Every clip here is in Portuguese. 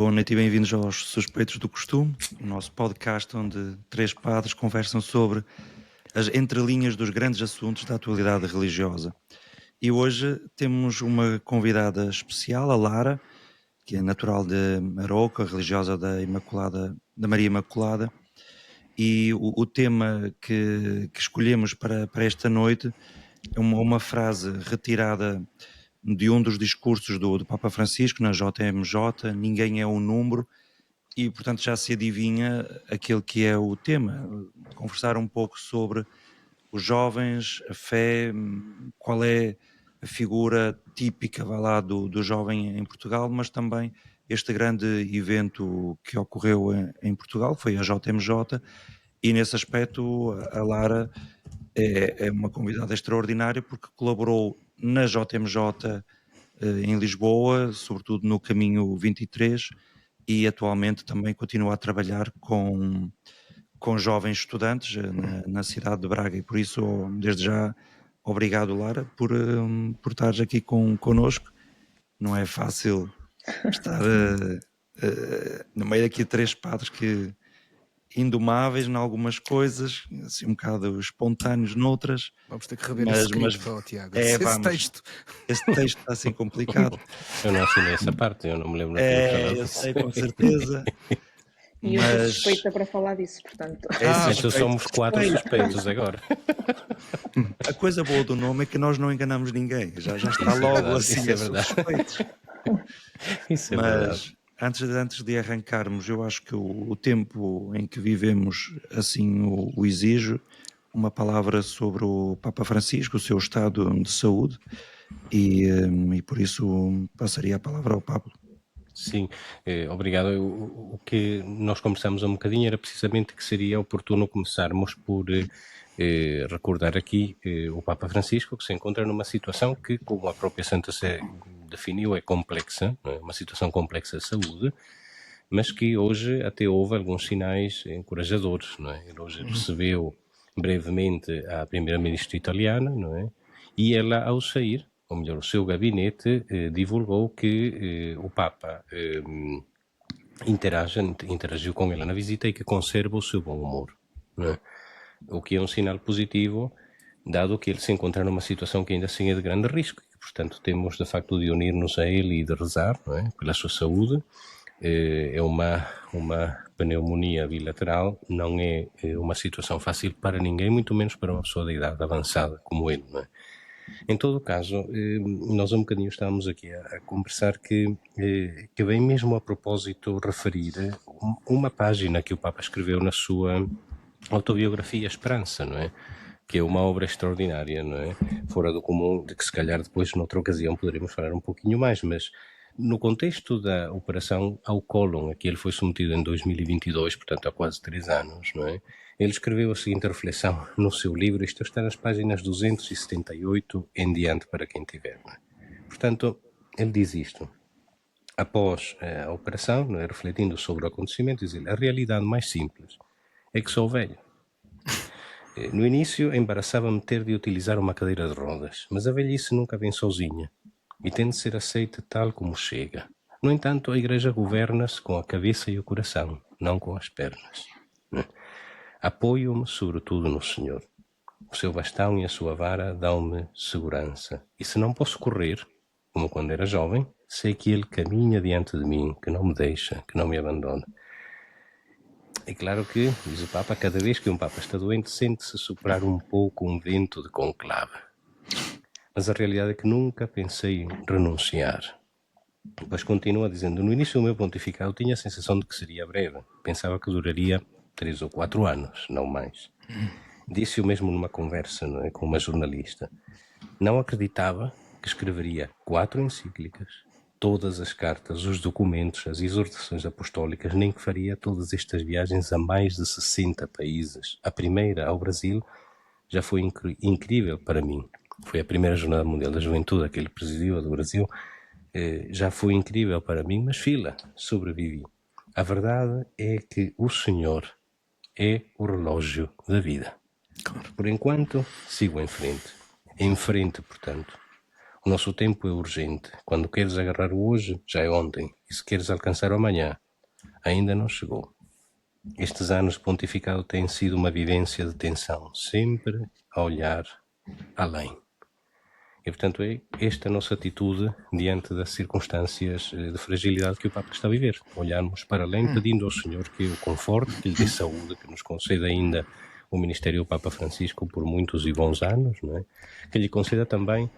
Boa noite e bem-vindos aos Suspeitos do Costume, o nosso podcast onde três padres conversam sobre as entrelinhas dos grandes assuntos da atualidade religiosa. E hoje temos uma convidada especial, a Lara, que é natural de Aroca, religiosa da Maria Imaculada, e o tema que escolhemos para esta noite é uma frase retirada de um dos discursos do Papa Francisco na JMJ: ninguém é um número. E, portanto, já se adivinha aquele que é o tema, conversar um pouco sobre os jovens, a fé, qual é a figura típica, vá lá, do jovem em Portugal, mas também este grande evento que ocorreu em Portugal, foi a JMJ, e nesse aspecto a Lara é uma convidada extraordinária porque colaborou na JMJ em Lisboa, sobretudo no Caminho 23, e atualmente também continua a trabalhar com jovens estudantes na cidade de Braga, e por isso, desde já, obrigado, Lara, por estares aqui connosco. Não é fácil estar no meio aqui de três padres que indomáveis em algumas coisas, assim um bocado espontâneos noutras. Vamos ter que rever esse script, Tiago. Esse texto. Esse texto está assim complicado. Eu não assinei essa parte, eu não me lembro. Eu sei, com certeza. E eu sou suspeita para falar disso, portanto. Então somos 4 suspeitos agora. A coisa boa do nome é que nós não enganamos ninguém. Já está logo assim. Isso é verdade. Isso é Mas verdade. antes de arrancarmos, eu acho que o tempo em que vivemos assim o exige, uma palavra sobre o Papa Francisco, o seu estado de saúde, e por isso passaria a palavra ao Pablo. Sim, obrigado. O que nós conversamos um bocadinho era precisamente que seria oportuno começarmos por recordar aqui o Papa Francisco, que se encontra numa situação que, como a própria Santa Sé definiu, é complexa, é? Uma situação complexa de saúde, mas que hoje até houve alguns sinais encorajadores, não é? Ele hoje recebeu brevemente a primeira-ministra italiana, não é? E ela, ao sair, ou melhor, o seu gabinete divulgou que o Papa interagiu com ela na visita e que conserva o seu bom humor, não é? O que é um sinal positivo, dado que ele se encontra numa situação que ainda assim é de grande risco, e, portanto temos de facto de unir-nos a ele e de rezar, não é? Pela sua saúde. É uma pneumonia bilateral, não é uma situação fácil para ninguém, muito menos para uma pessoa de idade avançada como ele, não é? Em todo o caso, nós um bocadinho estávamos aqui a conversar que vem mesmo a propósito referir uma página que o Papa escreveu na sua autobiografia Esperança, não é? Que é uma obra extraordinária, não é? Fora do comum, de que se calhar depois, noutra ocasião, poderemos falar um pouquinho mais, mas no contexto da operação ao cólon, a que ele foi submetido em 2022, portanto há quase 3 anos, não é? Ele escreveu a seguinte reflexão no seu livro, isto está nas páginas 278 em diante para quem tiver, não é? Portanto, ele diz isto: após a operação, não é? Refletindo sobre o acontecimento, diz ele: a realidade mais simples é que sou velho. No início embaraçava-me ter de utilizar uma cadeira de rodas, mas a velhice nunca vem sozinha e tem de ser aceita tal como chega. No entanto, a Igreja governa-se com a cabeça e o coração, não com as pernas. Apoio-me sobretudo no Senhor. O seu bastão e a sua vara dão-me segurança. E se não posso correr, como quando era jovem, sei que Ele caminha diante de mim, que não me deixa, que não me abandona. É claro que, diz o Papa, cada vez que um Papa está doente, sente-se soprar um pouco um vento de conclave. Mas a realidade é que nunca pensei em renunciar. Depois continua dizendo: no início do meu pontificado tinha a sensação de que seria breve. Pensava que duraria 3 ou 4 anos, não mais. Disse-o mesmo numa conversa, não é, com uma jornalista. Não acreditava que escreveria 4 encíclicas, todas as cartas, os documentos, as exortações apostólicas, nem que faria todas estas viagens a mais de 60 países. A primeira, ao Brasil, já foi incrível para mim. Foi a primeira Jornada Mundial da Juventude, que ele presidiu, a do Brasil. Já foi incrível para mim, mas sobrevivi. A verdade é que o Senhor é o relógio da vida. Por enquanto, sigo em frente. Em frente, portanto. O nosso tempo é urgente. Quando queres agarrar o hoje, já é ontem. E se queres alcançar o amanhã, ainda não chegou. Estes anos de pontificado têm sido uma vivência de tensão, sempre a olhar além. E, portanto, é esta a nossa atitude diante das circunstâncias de fragilidade que o Papa está a viver. Olharmos para além, pedindo ao Senhor que o conforte, que lhe dê saúde, que nos conceda ainda o ministério do Papa Francisco por muitos e bons anos, não é? Que lhe conceda também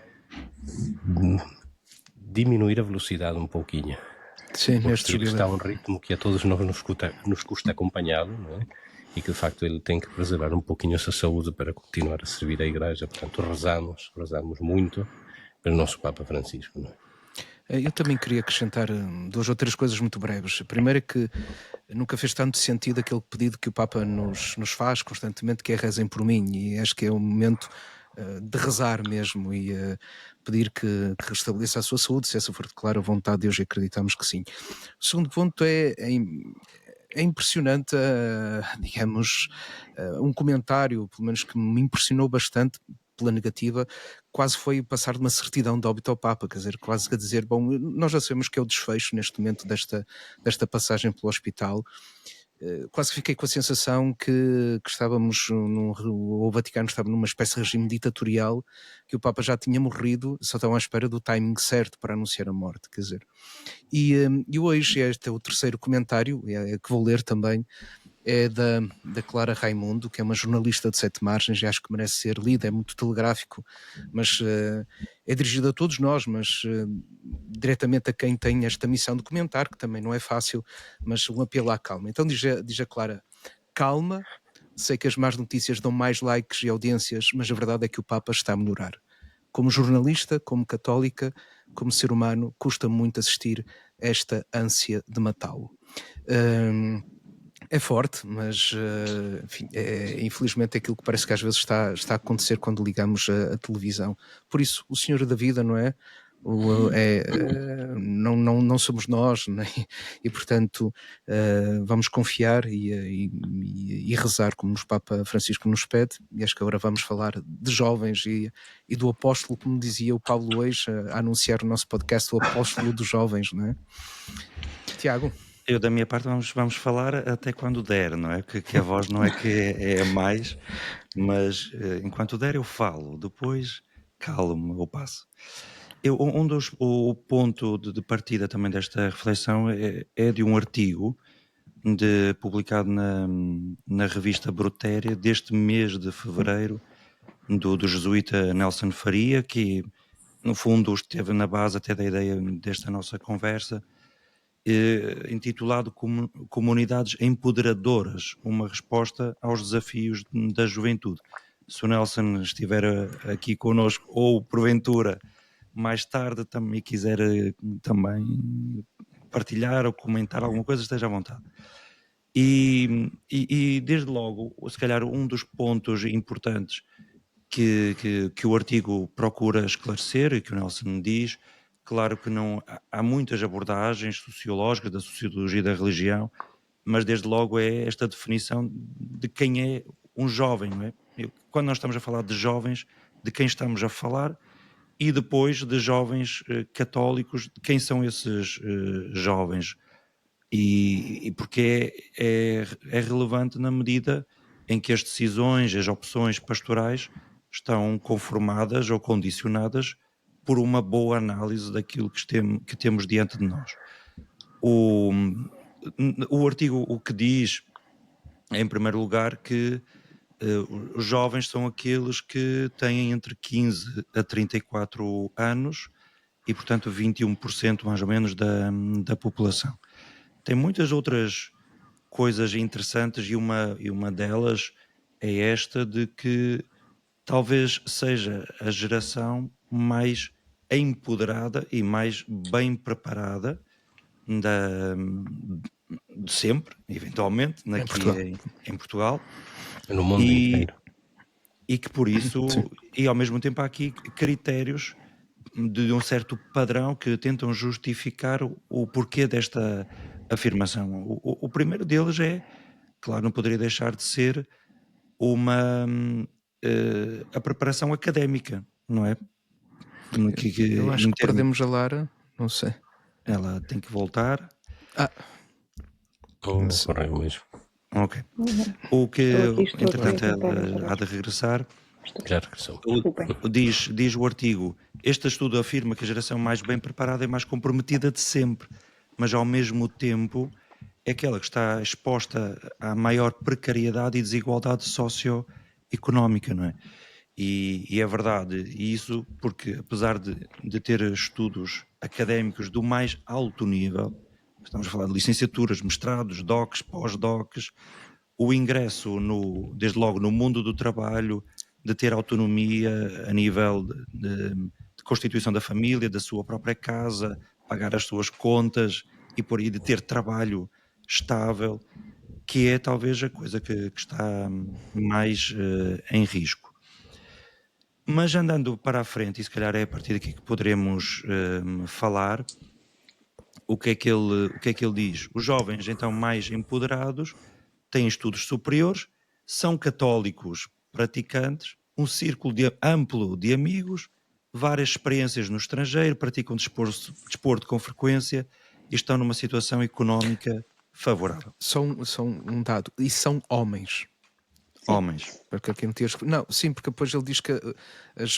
diminuir a velocidade um pouquinho. Sim, porque ele está a um ritmo que a todos nós nos custa acompanhá-lo, não é? E que de facto ele tem que preservar um pouquinho essa saúde para continuar a servir a Igreja. Portanto, rezamos muito pelo nosso Papa Francisco, não é? Eu também queria acrescentar 2 ou 3 coisas muito breves. A primeira é que nunca fez tanto sentido aquele pedido que o Papa nos faz constantemente, que é rezem por mim, e acho que é o momento de rezar mesmo e pedir que restabeleça a sua saúde, se essa for, claro, a vontade de Deus, e acreditamos que sim. O segundo ponto é impressionante, digamos, um comentário, pelo menos que me impressionou bastante pela negativa, quase foi passar de uma certidão de óbito ao Papa, quer dizer, quase a dizer, bom, nós já sabemos que é o desfecho neste momento desta passagem pelo hospital. Quase fiquei com a sensação que estávamos, o Vaticano estava numa espécie de regime ditatorial, que o Papa já tinha morrido, só estavam à espera do timing certo para anunciar a morte, quer dizer. E hoje, este é o terceiro comentário, que vou ler também, é da Clara Raimundo, que é uma jornalista de 7 margens, e acho que merece ser lida, é muito telegráfico, mas é dirigido a todos nós, mas diretamente a quem tem esta missão de comentar, que também não é fácil, mas um apelo à calma. Então diz a Clara: calma, sei que as más notícias dão mais likes e audiências, mas a verdade é que o Papa está a melhorar. Como jornalista, como católica, como ser humano, custa muito assistir a esta ânsia de matá-lo. É forte, mas enfim, infelizmente é aquilo que parece que às vezes está a acontecer quando ligamos a televisão. Por isso, o Senhor da vida, não é? Não somos nós, né? E portanto vamos confiar e rezar como o Papa Francisco nos pede. E acho que agora vamos falar de jovens e do apóstolo, como dizia o Paulo hoje a anunciar o nosso podcast, o apóstolo dos jovens, não é? Tiago? Eu, da minha parte, vamos falar até quando der, não é? Que a voz não é que é a mais, mas enquanto der eu falo, depois calmo, eu passo. O ponto de partida também desta reflexão é de um artigo publicado na revista Brutéria deste mês de fevereiro, do jesuíta Nelson Faria, que no fundo esteve na base até da ideia desta nossa conversa, intitulado Comunidades Empoderadoras, uma resposta aos desafios da juventude. Se o Nelson estiver aqui connosco, ou porventura mais tarde também quiser também partilhar ou comentar alguma coisa, esteja à vontade. E desde logo, se calhar um dos pontos importantes que o artigo procura esclarecer e que o Nelson diz, claro que não há muitas abordagens sociológicas da sociologia e da religião, mas desde logo é esta definição de quem é um jovem, não é? Quando nós estamos a falar de jovens, de quem estamos a falar, e depois de jovens católicos, de quem são esses jovens, e porque é relevante na medida em que as decisões, as opções pastorais estão conformadas ou condicionadas por uma boa análise daquilo que temos diante de nós. O artigo o que diz, em primeiro lugar, que os jovens são aqueles que têm entre 15 a 34 anos e, portanto, 21% mais ou menos da população. Tem muitas outras coisas interessantes e uma delas é esta de que talvez seja a geração mais empoderada e mais bem preparada de sempre, eventualmente, em Portugal. No mundo inteiro. E que por isso, e ao mesmo tempo há aqui critérios de um certo padrão que tentam justificar o porquê desta afirmação. O primeiro deles é, claro, não poderia deixar de ser a preparação académica, não é? Eu acho que perdemos a Lara, não sei. Ela tem que voltar. Correu mesmo. Ok. O que, Estou entretanto, aqui a tentar ela há de regressar. Já regressou. Diz o artigo: este estudo afirma que a geração mais bem preparada é mais comprometida de sempre, mas ao mesmo tempo é aquela que está exposta à maior precariedade e desigualdade socioeconómica, não é? E é verdade, e isso porque apesar de ter estudos académicos do mais alto nível, estamos a falar de licenciaturas, mestrados, docs, pós-docs, o ingresso desde logo no mundo do trabalho, de ter autonomia a nível de constituição da família, da sua própria casa, pagar as suas contas e por aí de ter trabalho estável, que é talvez a coisa que está mais em risco. Mas andando para a frente, e se calhar é a partir daqui que poderemos falar, o que é que ele diz? Os jovens, então, mais empoderados, têm estudos superiores, são católicos praticantes, um círculo amplo de amigos, várias experiências no estrangeiro, praticam desporto com frequência e estão numa situação económica favorável. São um dado. E são homens. Homens. Porque aqui não, sim, porque depois ele diz que,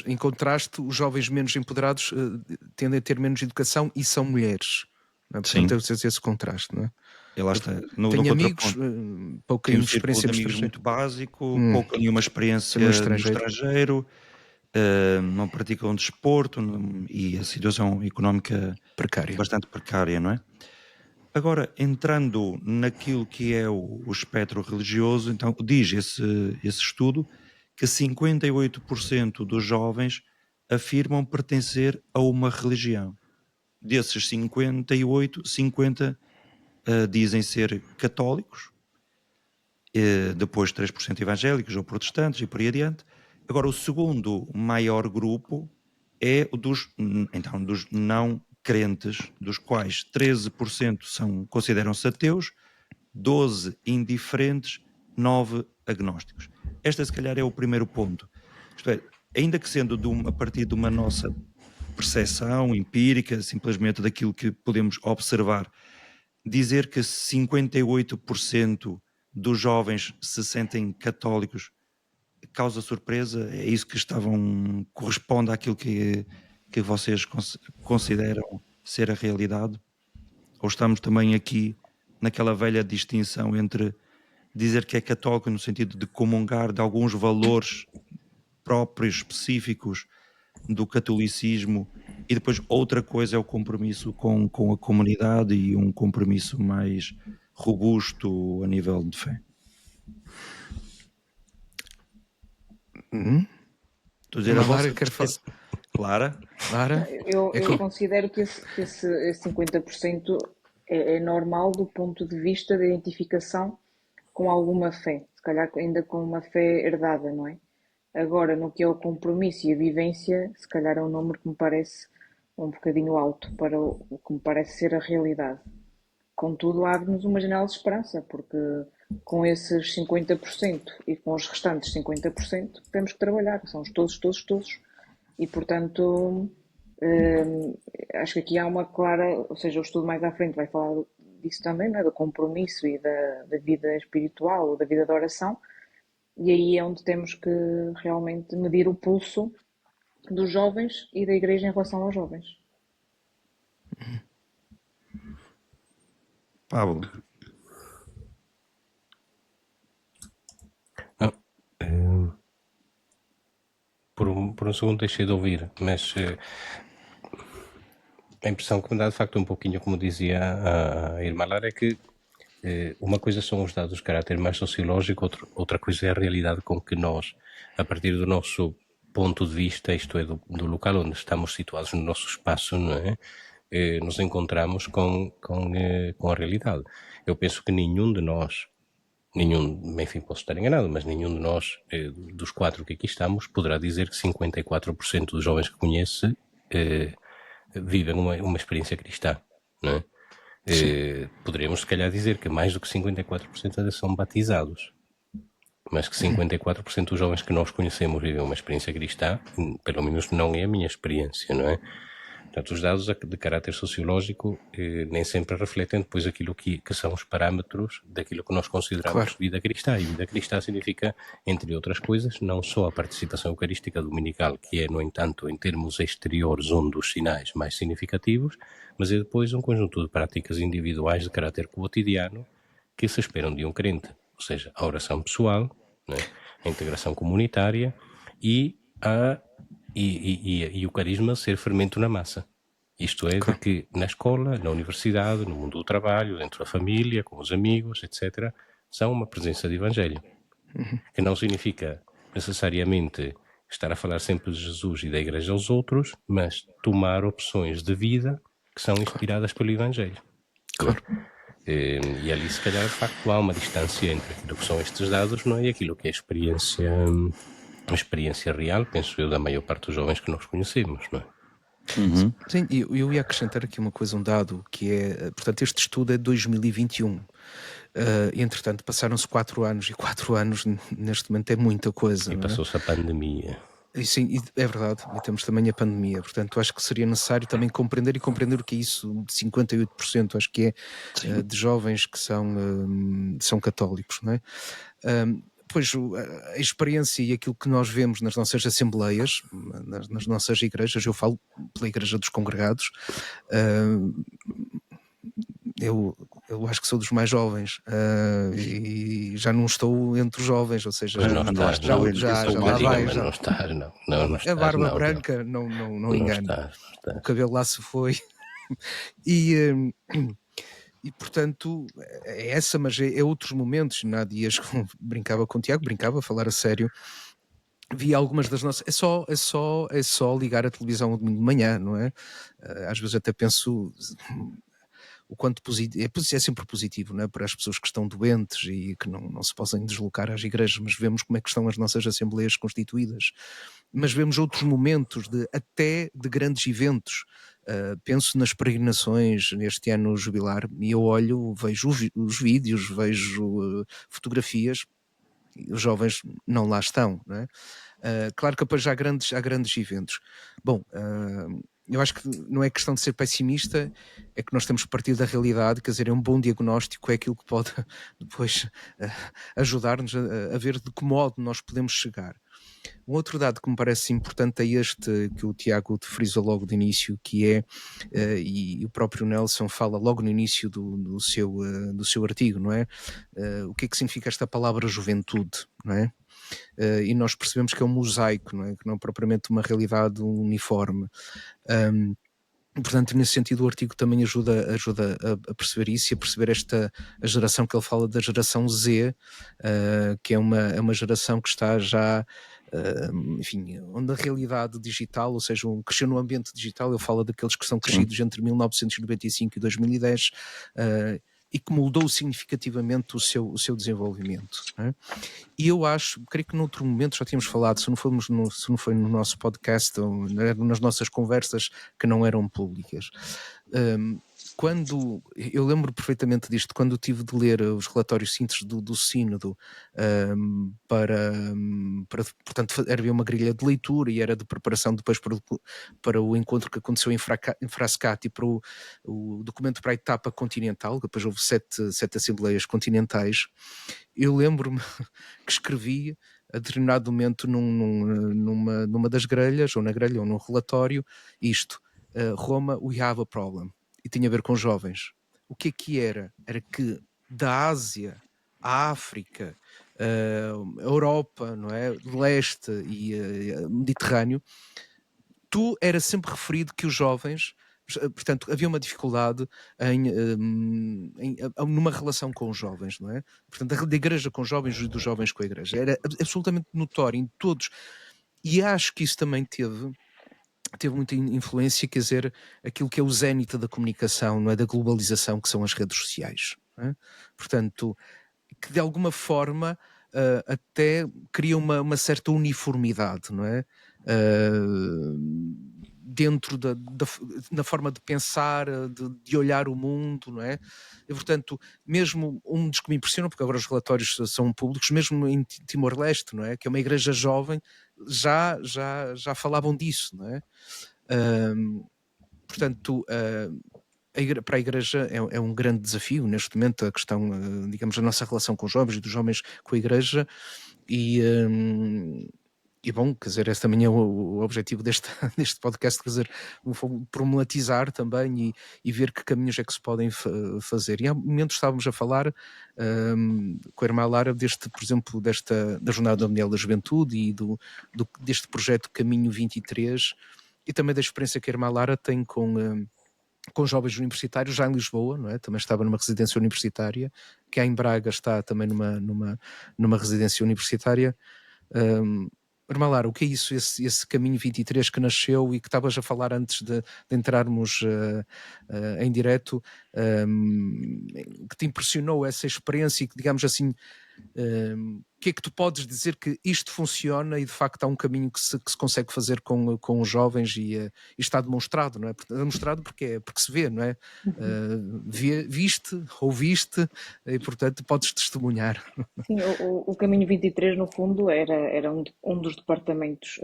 em contraste, os jovens menos empoderados tendem a ter menos educação e são mulheres. Não é? Portanto, temos esse contraste, não é? Ele está tem amigos, pouca experiência de amigos muito básico, pouca nenhuma experiência no estrangeiro, não praticam desporto e a situação económica bastante precária, não é? Agora, entrando naquilo que é o espectro religioso, então diz esse estudo que 58% dos jovens afirmam pertencer a uma religião. Desses 58, 50 dizem ser católicos, depois 3% evangélicos ou protestantes e por aí adiante. Agora, o segundo maior grupo é o dos não crentes, dos quais 13% consideram-se ateus, 12 indiferentes, 9 agnósticos. Este, se calhar, é o primeiro ponto. Isto é, ainda que sendo a partir de uma nossa percepção empírica, simplesmente daquilo que podemos observar, dizer que 58% dos jovens se sentem católicos causa surpresa? É isso que corresponde àquilo que vocês consideram ser a realidade? Ou estamos também aqui naquela velha distinção entre dizer que é católico no sentido de comungar de alguns valores próprios, específicos do catolicismo, e depois outra coisa é o compromisso com a comunidade e um compromisso mais robusto a nível de fé? Estou a dizer Lara? Eu considero que esse 50% é normal do ponto de vista da identificação com alguma fé, se calhar ainda com uma fé herdada, não é? Agora, no que é o compromisso e a vivência, se calhar é um número que me parece um bocadinho alto para o que me parece ser a realidade. Contudo, abre-nos uma janela de esperança, porque com esses 50% e com os restantes 50% temos que trabalhar, são todos. E, portanto, acho que aqui há uma clara, ou seja, o estudo mais à frente vai falar disso também, não é? Do compromisso e da vida espiritual ou da vida de oração, e aí é onde temos que realmente medir o pulso dos jovens e da Igreja em relação aos jovens. Pablo. Por um segundo deixei de ouvir, mas a impressão que me dá de facto um pouquinho, como dizia a irmã Lara, é que uma coisa são os dados de caráter mais sociológico, outra coisa é a realidade com que nós, a partir do nosso ponto de vista, isto é, do local onde estamos situados no nosso espaço, não é? Nos encontramos com a realidade. Eu penso que nenhum de nós, enfim, posso estar enganado, mas nenhum de nós, dos 4 que aqui estamos, poderá dizer que 54% dos jovens que conhece vivem uma experiência cristã, não é? Poderíamos, se calhar, dizer que mais do que 54% ainda são batizados. mas que 54% dos jovens que nós conhecemos vivem uma experiência cristã, pelo menos não é a minha experiência, não é? Portanto, os dados de caráter sociológico nem sempre refletem depois aquilo que são os parâmetros daquilo que nós consideramos vida cristã. E vida cristã significa, entre outras coisas, não só a participação eucarística dominical, que é, no entanto, em termos exteriores, um dos sinais mais significativos, mas é depois um conjunto de práticas individuais de caráter cotidiano que se esperam de um crente. Ou seja, a oração pessoal, né, a integração comunitária e o carisma ser fermento na massa. Isto é, de que na escola, na universidade, no mundo do trabalho, dentro da família, com os amigos, etc., são uma presença de evangelho. Que não significa necessariamente estar a falar sempre de Jesus e da igreja aos outros, mas tomar opções de vida que são inspiradas pelo evangelho. Claro. E ali, se calhar, de facto, há uma distância entre aquilo que são estes dados, não é? E aquilo que é a experiência real, penso eu, da maior parte dos jovens que nós conhecemos, não é? Sim, eu ia acrescentar aqui uma coisa, um dado, que é, portanto, este estudo é de 2021. Entretanto, passaram-se 4 anos, e 4 anos neste momento é muita coisa. E passou-se a pandemia. E sim, é verdade, e temos também a pandemia, portanto acho que seria necessário também compreender o que é isso de 58%, acho que é de jovens que são católicos, não é? Pois a experiência e aquilo que nós vemos nas nossas assembleias, nas nossas igrejas, eu falo pela Igreja dos Congregados, eu acho que sou dos mais jovens e já não estou entre os jovens, ou seja, já lá vai. Não estás, não. A barba branca não engana. O cabelo lá se foi. E portanto, é essa, mas é outros momentos. Há dias que brincava com o Tiago, a falar a sério. Vi algumas das nossas. É só ligar a televisão no domingo de manhã, não é? Às vezes até penso o quanto positivo. É sempre positivo, não é? Para as pessoas que estão doentes e que não se possam deslocar às igrejas, mas vemos como é que estão as nossas assembleias constituídas. Mas vemos outros momentos até de grandes eventos. Penso nas peregrinações neste ano jubilar e eu vejo os vídeos, vejo fotografias e os jovens não lá estão, não é? Claro que depois há grandes eventos. Bom, eu acho que não é questão de ser pessimista, é que nós temos que partir da realidade, quer dizer, é um bom diagnóstico, é aquilo que pode depois ajudar-nos a ver de que modo nós podemos chegar. Um outro dado que me parece importante é este que o Tiago frisou logo de início, que é, e o próprio Nelson fala logo no início do seu artigo, não é? O que é que significa esta palavra juventude, não é? E nós percebemos que é um mosaico, não é? Que não é propriamente uma realidade uniforme. Portanto, nesse sentido, o artigo também ajuda a perceber isso e a perceber a geração que ele fala da geração Z, que é uma geração que está já, enfim, onde a realidade digital, ou seja, cresceu no ambiente digital. Ele fala daqueles que são crescidos entre 1995 e 2010, e que moldou significativamente o seu desenvolvimento, não é? E eu creio que noutro momento já tínhamos falado, se não foi no nosso podcast ou nas nossas conversas que não eram públicas. Quando eu lembro perfeitamente disto, quando tive de ler os relatórios síntese do sínodo, portanto, havia uma grelha de leitura e era de preparação depois para o encontro que aconteceu em Frascati, para o documento para a etapa continental. Depois houve sete assembleias continentais. Eu lembro-me que escrevi a determinado momento numa das grelhas, ou na grelha, ou num relatório, isto: Roma, we have a problem. E tinha a ver com jovens. O que era? Era que da Ásia à África, a Europa, não é? Leste e Mediterrâneo, era sempre referido que os jovens, portanto, havia uma dificuldade numa relação com os jovens, não é? Portanto, da igreja com os jovens e dos jovens com a igreja. Era absolutamente notório em todos. E acho que isso também teve muita influência, quer dizer, aquilo que é o zénite da comunicação, não é? Da globalização, que são as redes sociais, não é? Portanto, que de alguma forma até cria uma certa uniformidade, não é? dentro na forma de pensar, de olhar o mundo, não é? E, portanto, mesmo um dos que me impressionam, porque agora os relatórios são públicos, mesmo em Timor-Leste, não é? Que é uma igreja jovem, já falavam disso, não é? Portanto, para a Igreja é um grande desafio neste momento a questão, digamos, a nossa relação com os jovens e dos jovens com a Igreja e bom, quer dizer, esse também é o objetivo deste podcast, quer dizer, problematizar também e ver que caminhos é que se podem fazer. E há momentos estávamos a falar com a irmã Lara por exemplo, da Jornada Mundial da Juventude e deste projeto Caminho 23 e também da experiência que a irmã Lara tem com jovens universitários já em Lisboa, não é? Também estava numa residência universitária, que em Braga está também numa residência universitária. Irmã Lara, o que é isso, esse Caminho 23 que nasceu e que estavas a falar antes de entrarmos em direto, que te impressionou essa experiência e que, digamos assim, o que é que tu podes dizer que isto funciona e de facto há um caminho que se consegue fazer com os jovens e está demonstrado, não é? Demonstrado porque se vê, não é? Viste, ouviste e portanto podes testemunhar. Sim, o Caminho 23 no fundo era um dos departamentos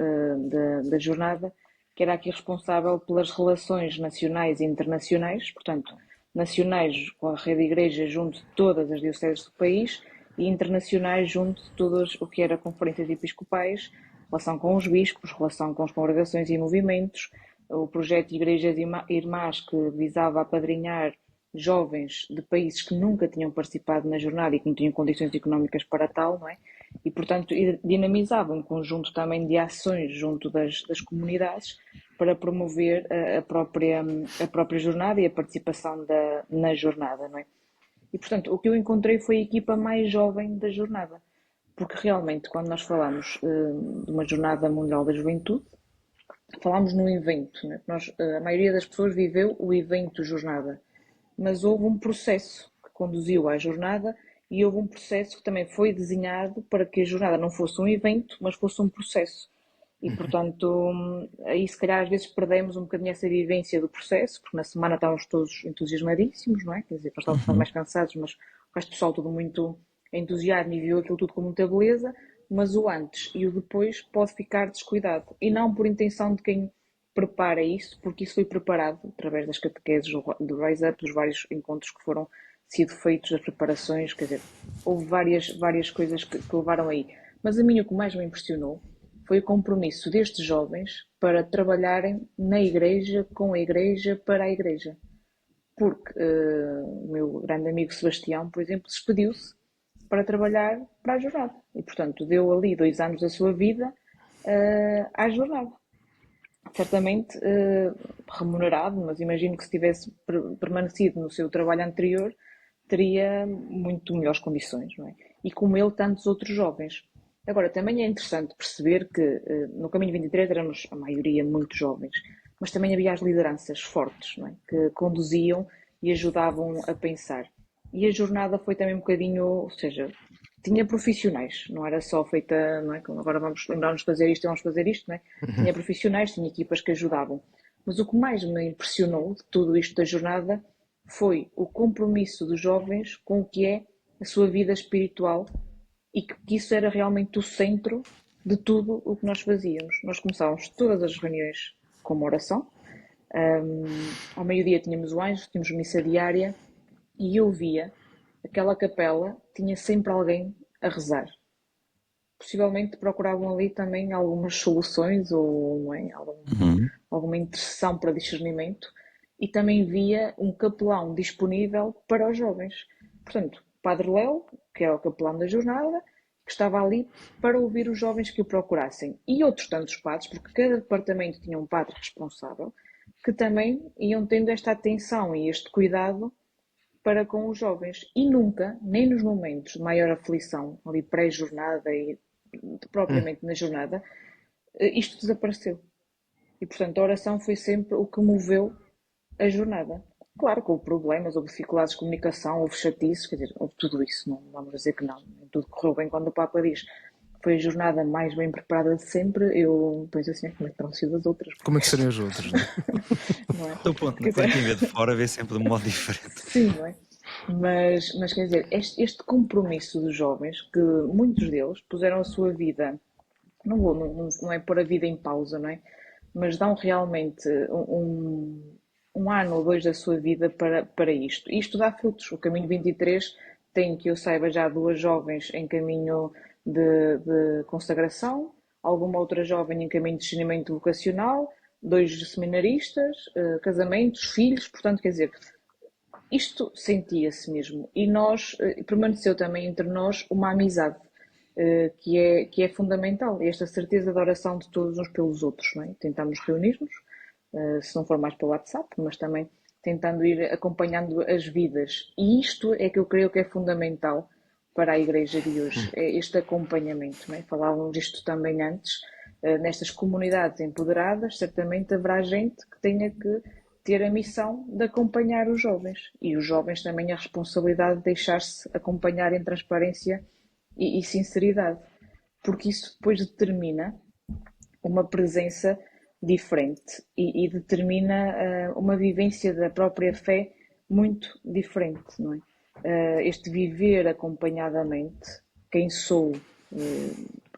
da jornada, que era aqui responsável pelas relações nacionais e internacionais, portanto, nacionais com a rede igreja junto de todas as dioceses do país e internacionais junto de todas o que era conferências episcopais, relação com os bispos, relação com as congregações e movimentos, o projeto Igrejas Irmãs que visava apadrinhar jovens de países que nunca tinham participado na jornada e que não tinham condições económicas para tal, não é? E, portanto, dinamizava um conjunto também de ações junto das comunidades para promover a própria jornada e a participação na jornada, não é? E, portanto, o que eu encontrei foi a equipa mais jovem da jornada, porque realmente, quando nós falamos de uma jornada mundial da juventude, falamos num evento, não é? A maioria das pessoas viveu o evento jornada, mas houve um processo que conduziu à jornada e houve um processo que também foi desenhado para que a jornada não fosse um evento, mas fosse um processo. E, portanto, aí se calhar às vezes perdemos um bocadinho essa vivência do processo, porque na semana estávamos todos entusiasmadíssimos, não é? Quer dizer, nós estávamos mais cansados, mas o resto do pessoal tudo muito entusiasmo e viu aquilo tudo com muita beleza, mas o antes e o depois pode ficar descuidado. E não por intenção de quem prepara isso, porque isso foi preparado através das catequeses do Rise Up, dos vários encontros que foram sido feitos, das preparações, quer dizer, houve várias coisas que levaram aí. Mas a mim o que mais me impressionou foi o compromisso destes jovens para trabalharem na igreja, com a igreja, para a igreja. Porque o meu grande amigo Sebastião, por exemplo, despediu-se para trabalhar para a jornada. E, portanto, deu ali 2 anos da sua vida à jornada. Certamente remunerado, mas imagino que se tivesse permanecido no seu trabalho anterior, teria muito melhores condições, não é? E como ele, tantos outros jovens. Agora, também é interessante perceber que no Caminho 23 éramos a maioria muito jovens, mas também havia as lideranças fortes, não é? Que conduziam e ajudavam a pensar. E a jornada foi também um bocadinho, ou seja, tinha profissionais, não era só feita, não é? Como agora vamos lembrar-nos de fazer isto e vamos fazer isto, não é? Tinha profissionais, tinha equipas que ajudavam. Mas o que mais me impressionou de tudo isto da jornada foi o compromisso dos jovens com o que é a sua vida espiritual e que isso era realmente o centro de tudo o que nós fazíamos. Nós começávamos todas as reuniões com uma oração. Ao meio-dia tínhamos o anjo, tínhamos missa diária e eu via aquela capela, tinha sempre alguém a rezar. Possivelmente procuravam ali também algumas soluções ou alguma intercessão para discernimento e também via um capelão disponível para os jovens. Portanto, Padre Léo, que é o capelão da jornada, que estava ali para ouvir os jovens que o procurassem. E outros tantos padres, porque cada departamento tinha um padre responsável, que também iam tendo esta atenção e este cuidado para com os jovens. E nunca, nem nos momentos de maior aflição, ali pré-jornada e propriamente na jornada, isto desapareceu. E, portanto, a oração foi sempre o que moveu a jornada. Claro que houve problemas, houve dificuldades de comunicação, houve chatices, quer dizer, houve tudo isso, não vamos dizer que não. Tudo correu bem quando o Papa diz foi a jornada mais bem preparada de sempre, eu penso assim, como é que terão sido as outras? Como é que seriam as outras? Não é? Do ponto, quem vê de fora vê sempre de um modo diferente. Sim, não é? Mas quer dizer, este compromisso dos jovens, que muitos deles puseram a sua vida, não é pôr a vida em pausa, não é? Mas dão realmente um ano ou dois da sua vida para isto. E isto dá frutos. O Caminho 23 tem, que eu saiba, já 2 jovens em caminho de consagração, alguma outra jovem em caminho de discernimento vocacional, 2 seminaristas, casamentos, filhos, portanto, quer dizer, isto sentia-se mesmo. E permaneceu também entre nós uma amizade, que é fundamental. Esta certeza da oração de todos uns pelos outros, não é? Tentamos reunir-nos, se não for mais pelo WhatsApp, mas também tentando ir acompanhando as vidas. E isto é que eu creio que é fundamental para a Igreja de hoje, é este acompanhamento, não é? Falávamos isto também antes, nestas comunidades empoderadas, certamente haverá gente que tenha que ter a missão de acompanhar os jovens. E os jovens também a responsabilidade de deixar-se acompanhar em transparência e sinceridade. Porque isso depois determina uma presença diferente e determina uma vivência da própria fé muito diferente, não é? Este viver acompanhadamente, quem sou,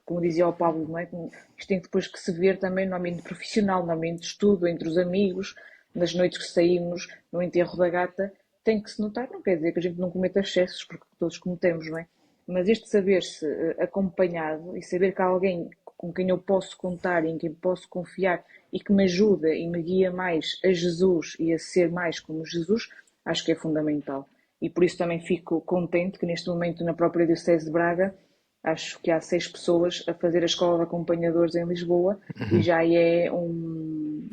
como dizia o Pablo, não é? Isto tem depois que se ver também no ambiente profissional, no ambiente de estudo, entre os amigos, nas noites que saímos, no enterro da gata, tem que se notar, não quer dizer que a gente não cometa excessos, porque todos cometemos, não é? Mas este saber-se acompanhado e saber que há alguém com quem eu posso contar e em quem posso confiar e que me ajuda e me guia mais a Jesus e a ser mais como Jesus, acho que é fundamental. E por isso também fico contente que neste momento na própria Diocese de Braga acho que há 6 pessoas a fazer a Escola de Acompanhadores em Lisboa e já é um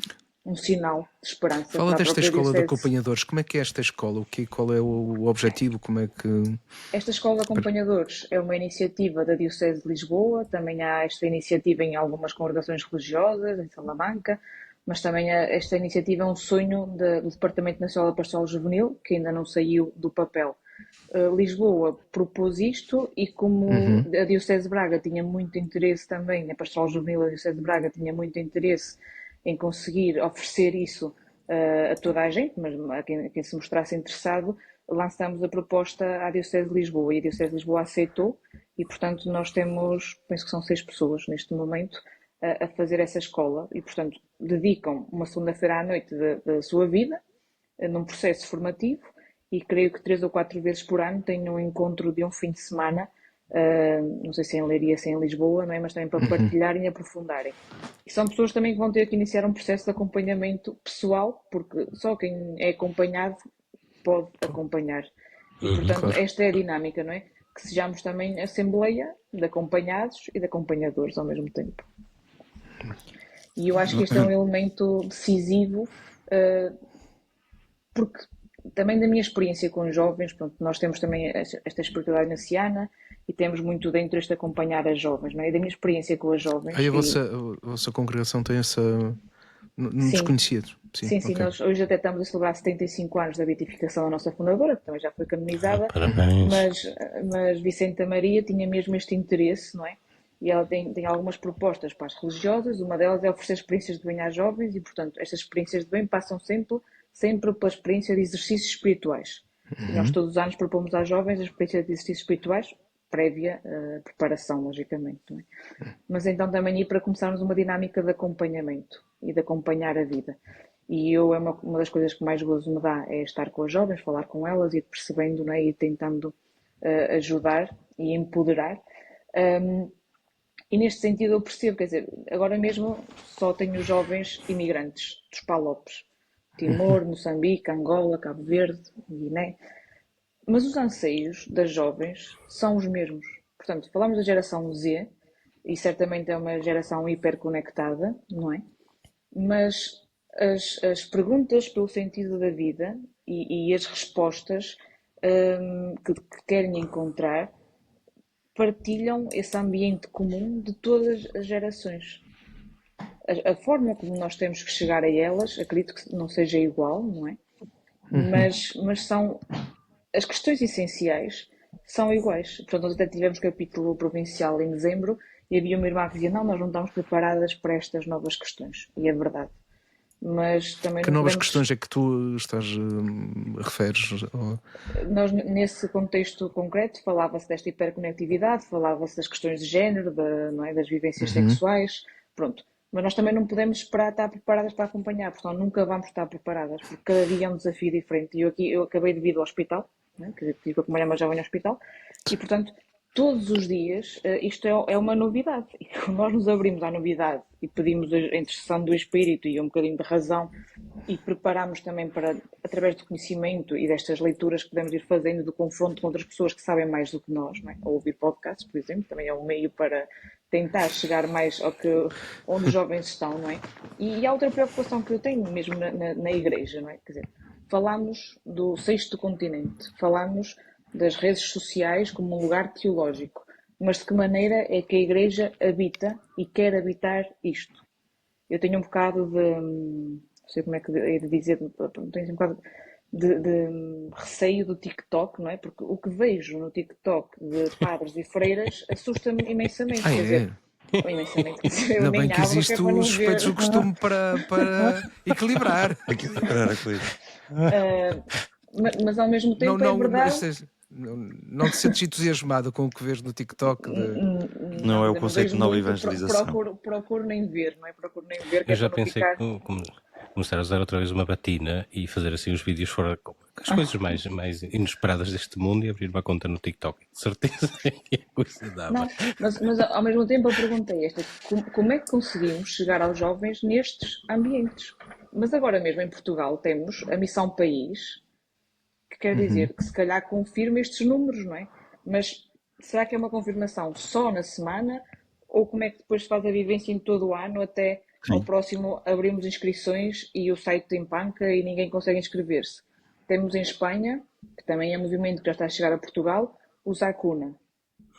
sinal de esperança. Fala para a desta própria escola de Diocese. acompanhadores. Como é que é esta escola? Qual é o objetivo? Como é que... Esta Escola de Acompanhadores é uma iniciativa da Diocese de Lisboa, também há esta iniciativa em algumas congregações religiosas, em Salamanca, mas também esta iniciativa é um sonho do Departamento Nacional da Pastoral Juvenil, que ainda não saiu do papel. Lisboa propôs isto e como a Diocese de Braga tinha muito interesse também, na Pastoral Juvenil, a Diocese de Braga tinha muito interesse em conseguir oferecer isso a toda a gente, mas a quem se mostrasse interessado, lançamos a proposta à Diocese de Lisboa e a Diocese de Lisboa aceitou e, portanto, nós temos, penso que são 6 pessoas neste momento a fazer essa escola e, portanto, dedicam uma segunda-feira à noite da sua vida num processo formativo e creio que 3 ou 4 vezes por ano tem um encontro de um fim de semana, não sei se é em Leiria, se é em Lisboa, não é? Mas também para partilharem e aprofundarem. E são pessoas também que vão ter que iniciar um processo de acompanhamento pessoal, porque só quem é acompanhado pode acompanhar. E, portanto, claro. esta é a dinâmica, não é? Que sejamos também assembleia de acompanhados e de acompanhadores ao mesmo tempo. E eu acho que este é um elemento decisivo, porque também da minha experiência com os jovens, pronto, nós temos também esta espiritualidade naciana e temos muito dentro este acompanhar as jovens, não é? E da minha experiência com as jovens... Aí a vossa congregação tem essa... Não Sim. desconhecido. Sim, okay. nós hoje até estamos a celebrar 75 anos da beatificação da nossa fundadora, que também já foi canonizada, mas Vicenta Maria tinha mesmo este interesse, não é? E ela tem algumas propostas para as religiosas, uma delas é oferecer experiências de bem às jovens e, portanto, estas experiências de bem passam sempre pela experiência de exercícios espirituais. E nós todos os anos propomos às jovens a experiência de exercícios espirituais, prévia preparação, logicamente. Não é? Mas então também para começarmos uma dinâmica de acompanhamento e de acompanhar a vida. E uma das coisas que mais gozo me dá é estar com as jovens, falar com elas e percebendo, não é? E tentando ajudar e empoderar. E neste sentido eu percebo, quer dizer, agora mesmo só tenho jovens imigrantes dos Palopes. Timor, Moçambique, Angola, Cabo Verde, Guiné. Mas os anseios das jovens são os mesmos. Portanto, falamos da geração Z, e certamente é uma geração hiperconectada, não é? Mas as perguntas pelo sentido da vida e as respostas que querem encontrar partilham esse ambiente comum de todas as gerações. A forma como nós temos que chegar a elas, acredito que não seja igual, não é? Mas são... As questões essenciais são iguais. Portanto, nós até tivemos capítulo provincial em dezembro e havia uma irmã que dizia, não, nós não estamos preparadas para estas novas questões, e é verdade. Mas também Que não novas podemos... questões é que tu estás referes? Nós, nesse contexto concreto, falava-se desta hiperconectividade, falava-se das questões de género, não é, das vivências sexuais, pronto. Mas nós também não podemos esperar estar preparadas para acompanhar, porque nós nunca vamos estar preparadas, porque cada dia é um desafio diferente. E eu acabei de vir do hospital, né, que tive que acompanhar uma jovem no hospital, e portanto, todos os dias, isto é uma novidade. E quando nós nos abrimos à novidade e pedimos a intercessão do Espírito e um bocadinho de razão e preparamos também para, através do conhecimento e destas leituras que podemos ir fazendo, do confronto com outras pessoas que sabem mais do que nós, não é? Ou ouvir podcasts, por exemplo, também é um meio para tentar chegar mais ao que, onde os jovens estão, não é? E há outra preocupação que eu tenho mesmo na igreja, não é? Quer dizer, falamos do sexto continente, falamos das redes sociais como um lugar teológico, mas de que maneira é que a igreja habita e quer habitar isto? Eu tenho um bocado de, não sei como é que é de dizer, tenho um bocado de receio do TikTok, não é? Porque o que vejo no TikTok de padres e freiras assusta-me imensamente. Quer dizer, imensamente, quer dizer, eu Ainda bem nem que abro, que existe é para não os ver. suspeitos do costume para equilibrar. Equilibrar a coisa. Mas ao mesmo Não, tempo é verdade. não te sentes entusiasmado com o que vês no TikTok? Não é o Não conceito vejo de nova muito, evangelização. procuro nem ver, não é? Procuro nem ver, que Eu é já para não pensei ficar. começar a usar outra vez uma batina e fazer assim os vídeos fora com as coisas mais inesperadas deste mundo e abrir uma conta no TikTok. De certeza que a coisa dava. Não, mas ao mesmo tempo a pergunta é esta: como é que conseguimos chegar aos jovens nestes ambientes? Mas agora mesmo em Portugal temos a Missão País, que quer dizer que se calhar confirma estes números, não é? Mas será que é uma confirmação só na semana? Ou como é que depois se faz a vivência em todo o ano até ao Sim. próximo abrimos inscrições e o site tem panca e ninguém consegue inscrever-se? Temos em Espanha, que também é um movimento que já está a chegar a Portugal, o Zacuna.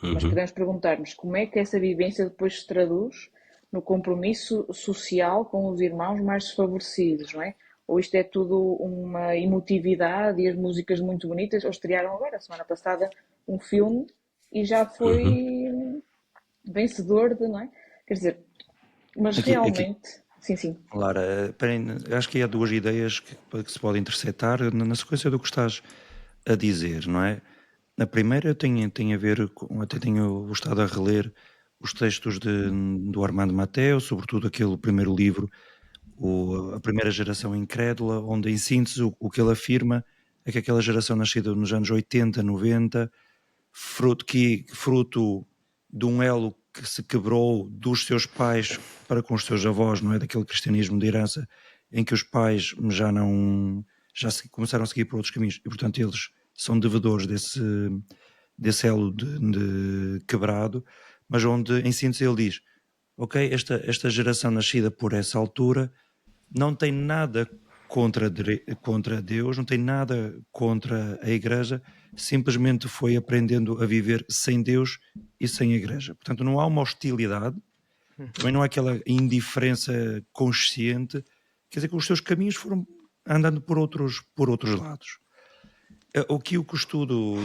Mas podemos perguntar-nos como é que essa vivência depois se traduz no compromisso social com os irmãos mais desfavorecidos, não é? Ou isto é tudo uma emotividade e as músicas muito bonitas? Ou estrearam agora, semana passada, um filme e já foi vencedor de, não é? Quer dizer, mas Aqui, realmente... Sim. Lara, acho que há duas ideias que se podem intersetar na sequência do que estás a dizer, não é? A primeira tem a ver com, até tenho estado a reler os textos do Armando Mateo, sobretudo aquele primeiro livro, A Primeira Geração Incrédula, onde em síntese o que ele afirma é que aquela geração nascida nos anos 80, 90, fruto de um elo que se quebrou dos seus pais para com os seus avós, não é? Daquele cristianismo de herança em que os pais começaram a seguir por outros caminhos e portanto eles são devedores desse elo de quebrado, mas onde em síntese ele diz, ok, esta geração nascida por essa altura não tem nada contra Deus, não tem nada contra a Igreja, simplesmente foi aprendendo a viver sem Deus e sem a Igreja. Portanto, não há uma hostilidade, também não há aquela indiferença consciente, quer dizer que os seus caminhos foram andando por outros lados. O que o estudo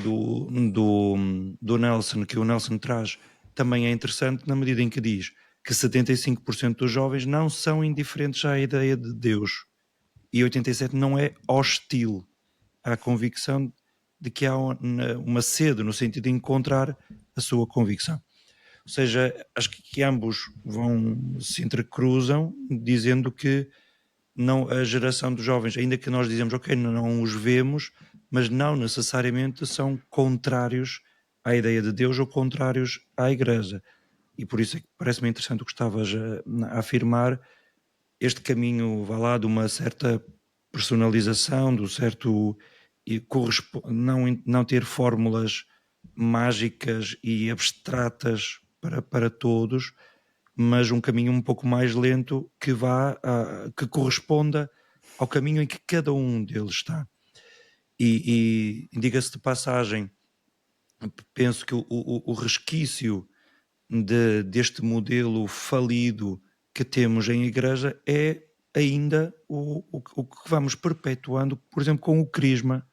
do Nelson, que o Nelson traz, também é interessante na medida em que diz que 75% dos jovens não são indiferentes à ideia de Deus e 87% não é hostil à convicção de que há uma sede no sentido de encontrar a sua convicção. Ou seja, acho que ambos se entrecruzam dizendo que não, a geração dos jovens, ainda que nós dizemos, ok, não os vemos, mas não necessariamente são contrários à ideia de Deus ou contrários à Igreja. E por isso é que parece-me interessante o que estavas a afirmar, este caminho, vá lá, de uma certa personalização, do certo e não ter fórmulas mágicas e abstratas para todos, mas um caminho um pouco mais lento que corresponda ao caminho em que cada um deles está. E diga-se de passagem, penso que o resquício deste modelo falido que temos em igreja é ainda o que vamos perpetuando, por exemplo, com o crisma,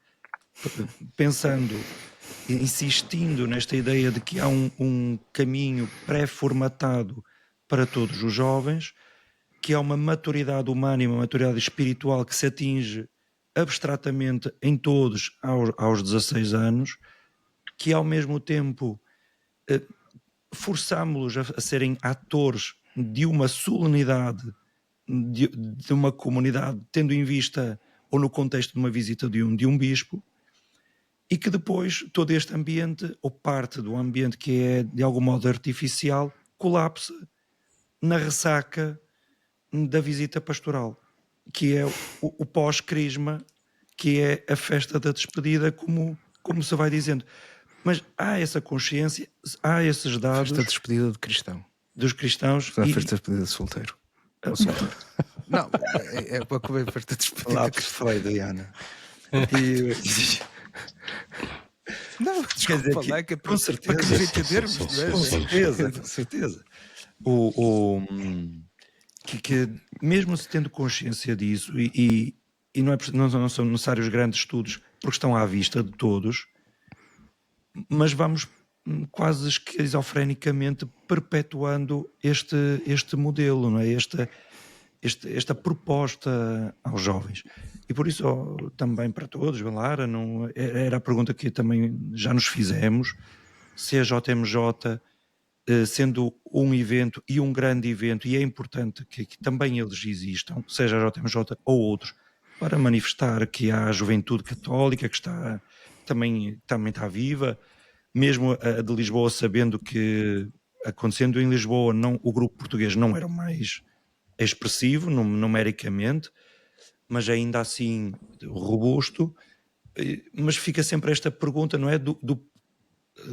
pensando insistindo nesta ideia de que há um caminho pré-formatado para todos os jovens, que há uma maturidade humana e uma maturidade espiritual que se atinge abstratamente em todos aos 16 anos, que ao mesmo tempo forçámos-los a serem atores de uma solenidade de uma comunidade, tendo em vista ou no contexto de uma visita de um bispo, e que depois todo este ambiente, ou parte do ambiente que é de algum modo artificial, colapsa na ressaca da visita pastoral, que é o pós-crisma, que é a festa da despedida, como se vai dizendo. Mas há essa consciência, há esses dados... Festa de despedida de cristão. Dos cristãos... Não é festa de despedida de solteiro. Não, é para comer festa de despedida. Lá, Freudiana. Não, desculpa, que, com certeza, para que nos entendermos. Com certeza. Que mesmo se tendo consciência disso, e não são necessários grandes estudos, porque estão à vista de todos, mas vamos quase esquizofrenicamente perpetuando este modelo, não é? Esta proposta aos jovens. E por isso também para todos, Lara, era a pergunta que também já nos fizemos, se a JMJ, sendo um evento e um grande evento, e é importante que também eles existam, seja a JMJ ou outros, para manifestar que há a juventude católica que também está viva, mesmo a de Lisboa, sabendo que, acontecendo em Lisboa, o grupo português não era o mais expressivo numericamente, mas ainda assim robusto. Mas fica sempre esta pergunta, não é?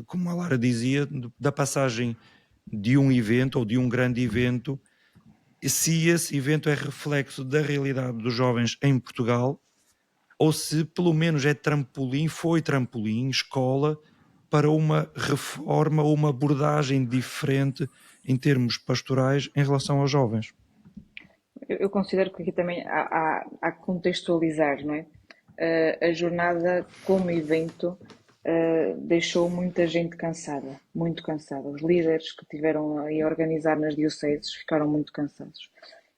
Como a Lara dizia, da passagem de um evento ou de um grande evento, se esse evento é reflexo da realidade dos jovens em Portugal, ou se pelo menos foi trampolim, escola, para uma reforma ou uma abordagem diferente em termos pastorais em relação aos jovens. Eu considero que aqui também há que contextualizar, não é? A jornada como evento deixou muita gente cansada, muito cansada. Os líderes que tiveram a organizar nas dioceses ficaram muito cansados.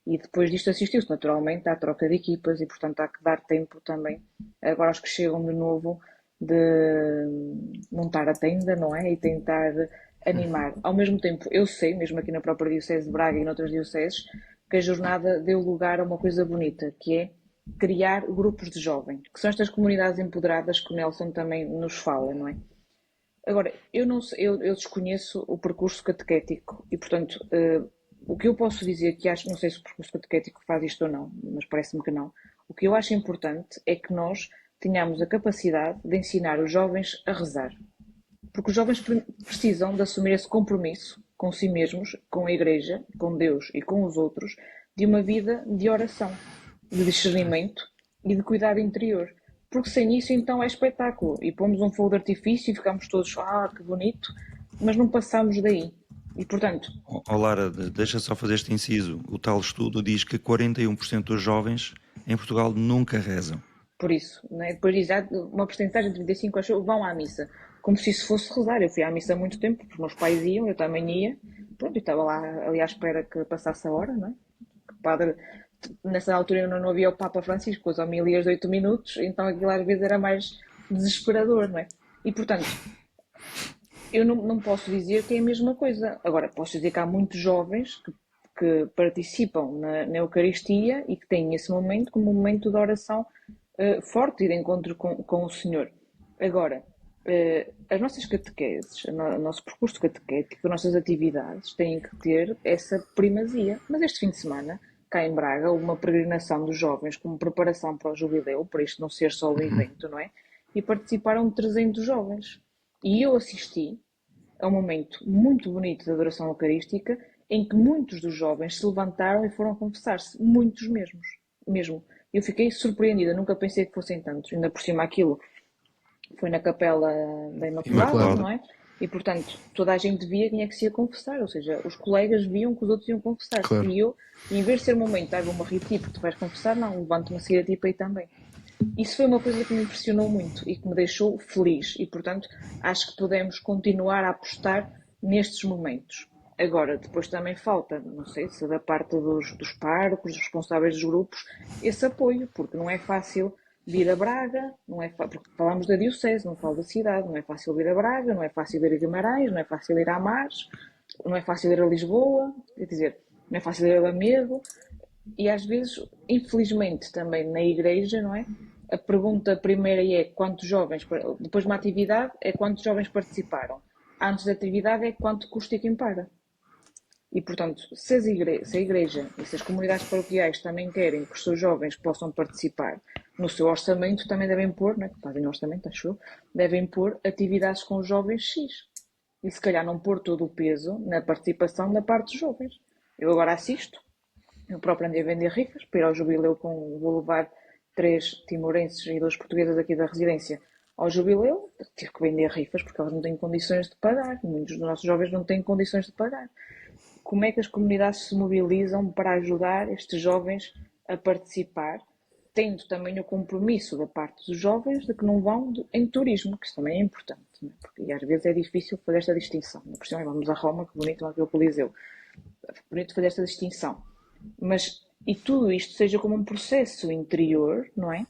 E depois disto assistiu-se naturalmente à troca de equipas e, portanto, há que dar tempo também, agora aos que chegam de novo, de montar a tenda, não é? E tentar animar. Ao mesmo tempo, eu sei, mesmo aqui na própria Diocese de Braga e noutras dioceses, que a jornada deu lugar a uma coisa bonita, que é criar grupos de jovens, que são estas comunidades empoderadas que o Nelson também nos fala, não é? Agora, eu desconheço o percurso catequético e, portanto, o que eu posso dizer, que acho, não sei se o percurso catequético faz isto ou não, mas parece-me que não, o que eu acho importante é que nós tenhamos a capacidade de ensinar os jovens a rezar. Porque os jovens precisam de assumir esse compromisso com si mesmos, com a Igreja, com Deus e com os outros, de uma vida de oração, de discernimento e de cuidado interior. Porque sem isso, então, é espetáculo. E pomos um fogo de artifício e ficamos todos, que bonito, mas não passamos daí. E, portanto... Lara, deixa só fazer este inciso. O tal estudo diz que 41% dos jovens em Portugal nunca rezam. Por isso, né? Depois diz, uma porcentagem de 35% vão à missa. Como se isso fosse rezar. Eu fui à missa há muito tempo, porque os meus pais iam, eu também ia. Pronto, eu estava lá ali à espera que passasse a hora, não é? O padre, nessa altura não havia o Papa Francisco, as homilias de 8 minutos, então aquilo às vezes era mais desesperador, não é? E portanto, eu não posso dizer que é a mesma coisa. Agora, posso dizer que há muitos jovens que participam na Eucaristia e que têm esse momento como um momento de oração forte e de encontro com o Senhor. Agora, as nossas catequeses, o nosso percurso catequético, as nossas atividades têm que ter essa primazia. Mas este fim de semana, cá em Braga, houve uma peregrinação dos jovens como preparação para o jubileu, para isto não ser só um evento, não é? E participaram 300 jovens. E eu assisti a um momento muito bonito de adoração eucarística em que muitos dos jovens se levantaram e foram confessar-se, muitos mesmo. Eu fiquei surpreendida, nunca pensei que fossem tantos. Ainda por cima aquilo foi na capela da Imaculada, não é? E, portanto, toda a gente via quem é que se ia confessar, ou seja, os colegas viam que os outros iam confessar-se. Claro. E eu, em vez de ser um momento, vou morrer tipo, tu vais confessar, não, levanto-me a seguir a ti para ir também. Isso foi uma coisa que me impressionou muito e que me deixou feliz e, portanto, acho que podemos continuar a apostar nestes momentos. Agora, depois também falta, não sei se da parte dos párocos, dos responsáveis dos grupos, esse apoio, porque não é fácil vir a Braga, não é porque falamos da Diocese, não falo da cidade, não é fácil vir a Braga, não é fácil ir a Guimarães, não é fácil ir a Amares, não é fácil ir a Lisboa, quer dizer, não é fácil ir a Lamego, e às vezes, infelizmente, também na igreja, não é? A pergunta primeira é quantos jovens, depois de uma atividade, é quantos jovens participaram. Antes da atividade é quanto custa e quem paga. E, portanto, se a igreja e se as comunidades paroquiais também querem que os seus jovens possam participar no seu orçamento, também devem pôr, não é? Fazem orçamento, acho eu, devem pôr atividades com os jovens X. E se calhar não pôr todo o peso na participação da parte dos jovens. Eu agora assisto, eu próprio andei a vender rifas, para ir ao jubileu vou levar 3 timorenses e 2 portuguesas aqui da residência ao jubileu, tive que vender rifas porque elas não têm condições de pagar, muitos dos nossos jovens não têm condições de pagar. Como é que as comunidades se mobilizam para ajudar estes jovens a participar, tendo também o compromisso da parte dos jovens de que não vão em turismo, que isso também é importante, não é? Porque, e às vezes é difícil fazer esta distinção. Por exemplo, vamos a Roma, que bonito, aqui o Coliseu. É bonito fazer esta distinção. Mas, e tudo isto seja como um processo interior, não é?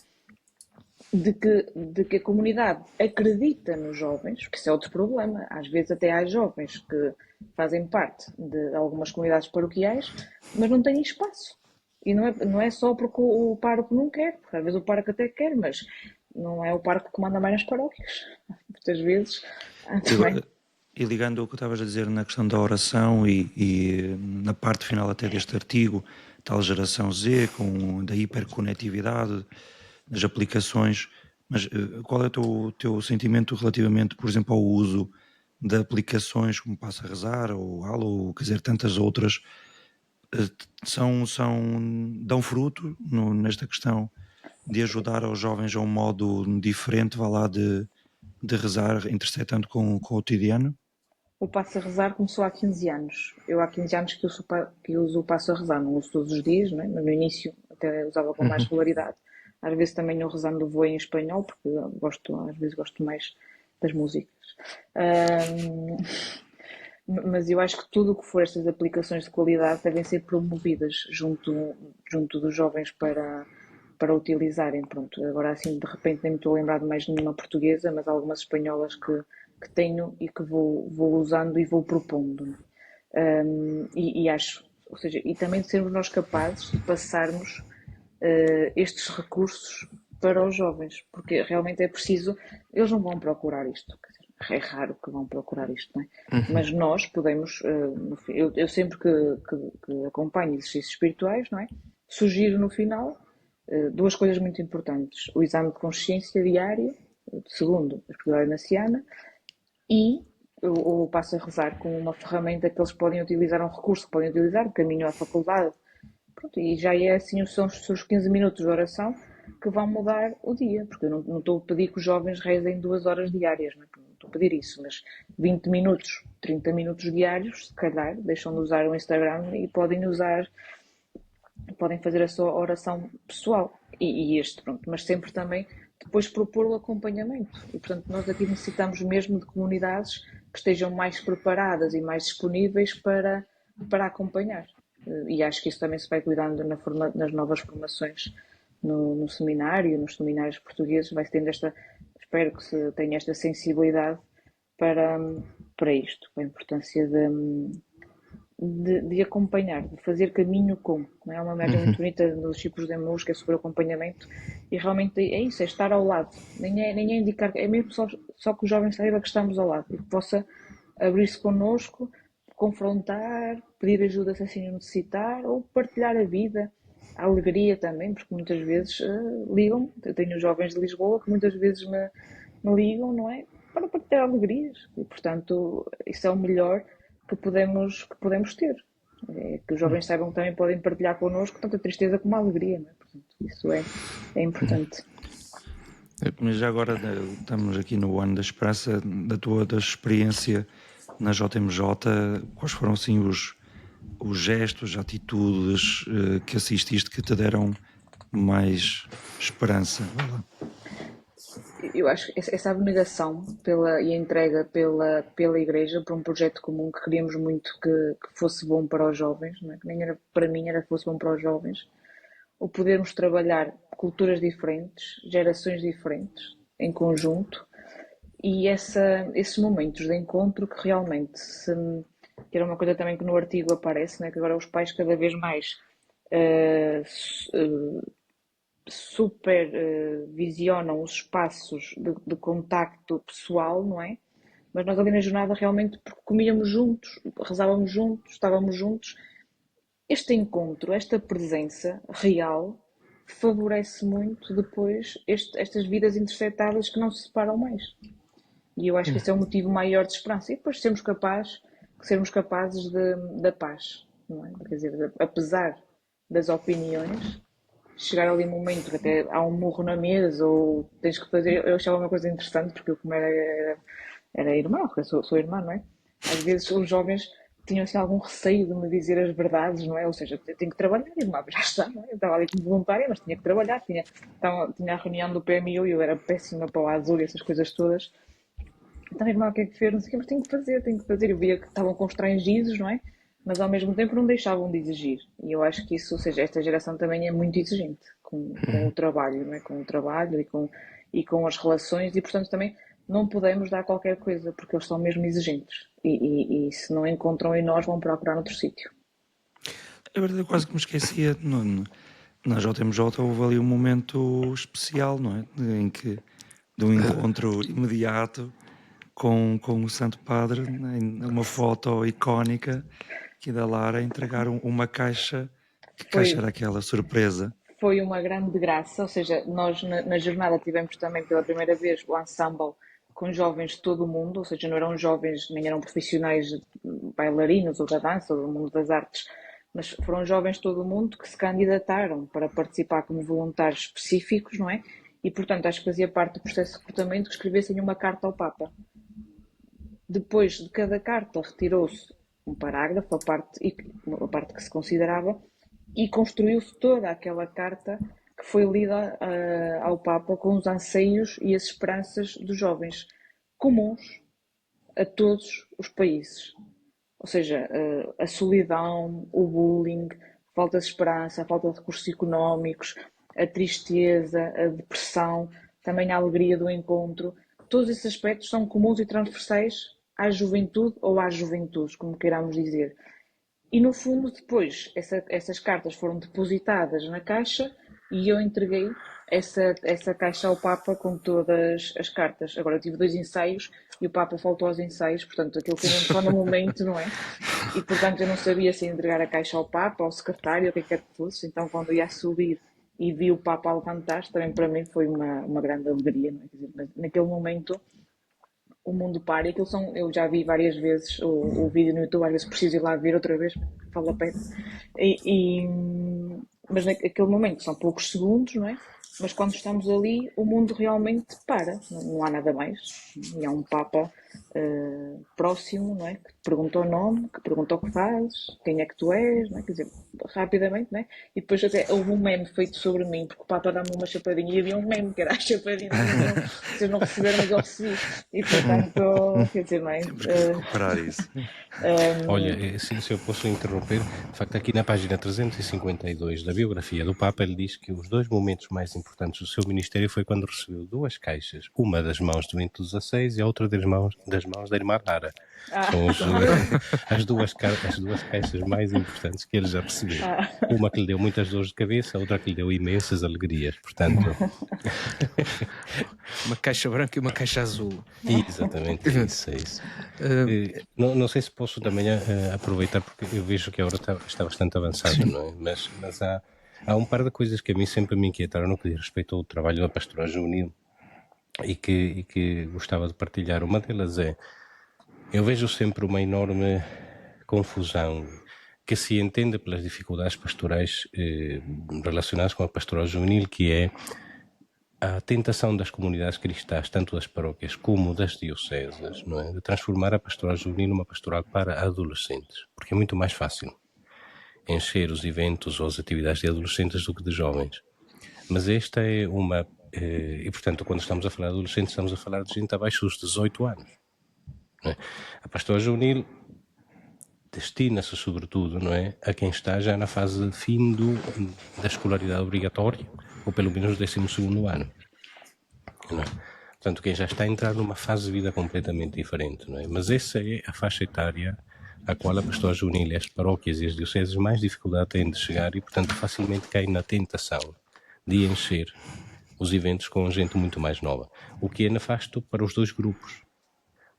De que a comunidade acredita nos jovens, porque isso é outro problema. Às vezes até há jovens que fazem parte de algumas comunidades paroquiais, mas não têm espaço. E não é só porque o pároco não quer, porque às vezes o pároco até quer, mas não é o pároco que manda mais nas paróquias. Muitas vezes. E ligando ao que estavas a dizer na questão da oração e na parte final até deste artigo, tal geração Z, da hiperconectividade, das aplicações, mas qual é o teu sentimento relativamente, por exemplo, ao uso de aplicações como Passa a Rezar ou Halo, ou quer dizer, tantas outras, dão fruto nesta questão de ajudar aos jovens a um modo diferente, vá lá, de rezar, intersetando com o cotidiano? O Passo a Rezar começou há 15 anos. Eu há 15 anos que uso o Passo a Rezar, não uso todos os dias, não é? Mas no início até usava com mais regularidade. Às vezes também eu rezando vou em espanhol, porque às vezes gosto mais das músicas. Mas eu acho que tudo o que for estas aplicações de qualidade devem ser promovidas junto dos jovens para utilizarem. Pronto, agora assim de repente nem me estou a lembrar de mais nenhuma portuguesa, mas algumas espanholas que tenho e que vou usando e vou propondo. E acho, ou seja, e também de sermos nós capazes de passarmos estes recursos para os jovens, porque realmente é preciso, eles não vão procurar isto, é raro que vão procurar isto, não é? Mas nós podemos, eu sempre que acompanho exercícios espirituais, não é? Sugiro no final 2 coisas muito importantes: o exame de consciência diário, segundo a espiritualidade naciana, e o Passo a Rezar como uma ferramenta que eles podem utilizar, um recurso que podem utilizar, caminho à faculdade. Pronto, e já é assim, são os seus 15 minutos de oração que vão mudar o dia, porque eu não estou a pedir que os jovens rezem 2 horas diárias, não estou a pedir isso, mas 20 minutos, 30 minutos diários, se calhar, deixam de usar o Instagram e podem fazer a sua oração pessoal, pronto, mas sempre também depois propor o acompanhamento, e portanto nós aqui necessitamos mesmo de comunidades que estejam mais preparadas e mais disponíveis para acompanhar. E acho que isso também se vai cuidando nas novas formações no seminário, nos seminários portugueses, vai-se tendo espero que se tenha esta sensibilidade para isto, a importância de acompanhar, de fazer caminho com. Não é uma imagem muito bonita dos discípulos de Emaús, que é sobre o acompanhamento, e realmente é isso, é estar ao lado, nem é indicar, é mesmo só que o jovem saiba que estamos ao lado e que possa abrir-se connosco, confrontar, pedir ajuda se assim necessitar, ou partilhar a vida, a alegria também, porque muitas vezes ligam, eu tenho jovens de Lisboa que muitas vezes me ligam, não é? Para partilhar alegrias, e portanto isso é o melhor que podemos ter. É que os jovens saibam que também podem partilhar connosco tanto a tristeza como a alegria, não é? Portanto, isso é importante. Mas já agora estamos aqui no ano da esperança, da tua experiência na JMJ, quais foram assim os gestos, atitudes que assististe que te deram mais esperança. Eu acho que essa abnegação e a entrega pela Igreja para um projeto comum que queríamos muito que fosse bom para os jovens, não é? Que nem era para mim, era que fosse bom para os jovens, o podermos trabalhar culturas diferentes, gerações diferentes, em conjunto, e esses momentos de encontro que realmente, que era uma coisa também que no artigo aparece, né, que agora os pais cada vez mais supervisionam os espaços de contacto pessoal, não é? Mas nós ali na jornada realmente, porque comíamos juntos, rezávamos juntos, estávamos juntos, este encontro, esta presença real, favorece muito depois estas vidas intersetadas que não se separam mais. E eu acho que esse é o motivo maior de esperança. E depois sermos capazes da paz, não é? Quer dizer, apesar das opiniões, chegar ali um momento que até há um murro na mesa ou tens que fazer. Eu achava uma coisa interessante, porque eu, como era irmã, porque eu sou irmã, não é? Às vezes os jovens tinham assim algum receio de me dizer as verdades, não é? Ou seja, eu tenho que trabalhar, e irmã, já está, não é? Eu estava ali como voluntária, mas tinha que trabalhar, tinha a reunião do PMU e eu era péssima para o azul e essas coisas todas. Então, irmã, o que é que fez? Não sei o que, mas tenho que fazer. Eu via que estavam constrangidos, não é? Mas ao mesmo tempo não deixavam de exigir. E eu acho que isso, ou seja, esta geração também é muito exigente com o trabalho, não é? Com o trabalho e com as relações, e portanto também não podemos dar qualquer coisa, porque eles são mesmo exigentes. E se não encontram em nós, vão procurar noutro sítio. É verdade, eu quase que me esquecia. Na JMJ houve ali um momento especial, não é? De um encontro imediato com o Santo Padre, uma foto icónica que da Lara entregaram uma caixa. Que caixa era aquela? Surpresa. Foi uma grande graça, ou seja, nós na jornada tivemos também pela primeira vez o ensemble com jovens de todo o mundo, ou seja, não eram jovens, nem eram profissionais bailarinos ou da dança ou do mundo das artes, mas foram jovens de todo o mundo que se candidataram para participar como voluntários específicos, não é? E, portanto, acho que fazia parte do processo de recrutamento que escrevessem uma carta ao Papa. Depois de cada carta retirou-se um parágrafo, a parte que se considerava, e construiu-se toda aquela carta que foi lida ao Papa com os anseios e as esperanças dos jovens, comuns a todos os países. Ou seja, a solidão, o bullying, a falta de esperança, a falta de recursos económicos, a tristeza, a depressão, também a alegria do encontro. Todos esses aspectos são comuns e transversais à juventude ou às juventudes, como queiramos dizer. E no fundo, depois, essas cartas foram depositadas na caixa e eu entreguei essa caixa ao Papa com todas as cartas. Agora, eu tive 2 ensaios e o Papa faltou aos ensaios, portanto, aquilo foi só no momento, não é? E, portanto, eu não sabia se entregar a caixa ao Papa, ao secretário, o que quer que fosse. Então, quando ia subir e vi o Papa a levantar-se, também para mim foi uma grande alegria, não é? Quer dizer, naquele momento o mundo para, e eu já vi várias vezes o vídeo no YouTube, às vezes preciso ir lá ver outra vez, falo a pé. Mas naquele momento são poucos segundos, não é? Mas quando estamos ali, o mundo realmente para, não há nada mais. E há um Papa próximo, não é? Que te pergunta o nome, que pergunta o que fazes, quem é que tu és, não é? Quer dizer, rapidamente, não é? E depois até houve um meme feito sobre mim, porque o Papa dá-me uma chapadinha e havia um meme que era a chapadinha. Vocês não receberam, mas eu recebi. E portanto, quer dizer, não é? Temos que recuperar isso. Olha, se eu posso interromper, de facto aqui na página 352 da biografia do Papa ele diz que os 2 momentos mais importantes do seu ministério foi quando recebeu 2 caixas, uma das mãos de Bento XVI e a outra das mãos da irmã Lara. São as duas caixas mais importantes que ele já recebeu. Uma que lhe deu muitas dores de cabeça, a outra que lhe deu imensas alegrias, portanto... Uma caixa branca e uma caixa azul. Exatamente, é isso. Não sei se posso também aproveitar, porque eu vejo que a hora está bastante avançada, não é? Mas há um par de coisas que a mim sempre me inquietaram no que diz respeito ao trabalho da pastoral juvenil e que gostava de partilhar. Uma delas é, eu vejo sempre uma enorme confusão que se entende pelas dificuldades pastorais relacionadas com a pastoral juvenil, que é a tentação das comunidades cristãs, tanto das paróquias como das dioceses, não é? De transformar a pastoral juvenil numa pastoral para adolescentes, porque é muito mais fácil encher os eventos ou as atividades de adolescentes do que de jovens. Mas esta é uma... e, portanto, quando estamos a falar de adolescentes, estamos a falar de gente abaixo dos 18 anos. Não é? A pastoral juvenil destina-se, sobretudo, não é, a quem está já na fase de fim da escolaridade obrigatória, ou pelo menos 12º ano. Não é? Portanto, quem já está a entrar numa fase de vida completamente diferente. Não é? Mas essa é a faixa etária à qual a pastoral juvenil e as paróquias e as dioceses mais dificuldade têm de chegar e, portanto, facilmente caem na tentação de encher os eventos com gente muito mais nova, o que é nefasto para os dois grupos,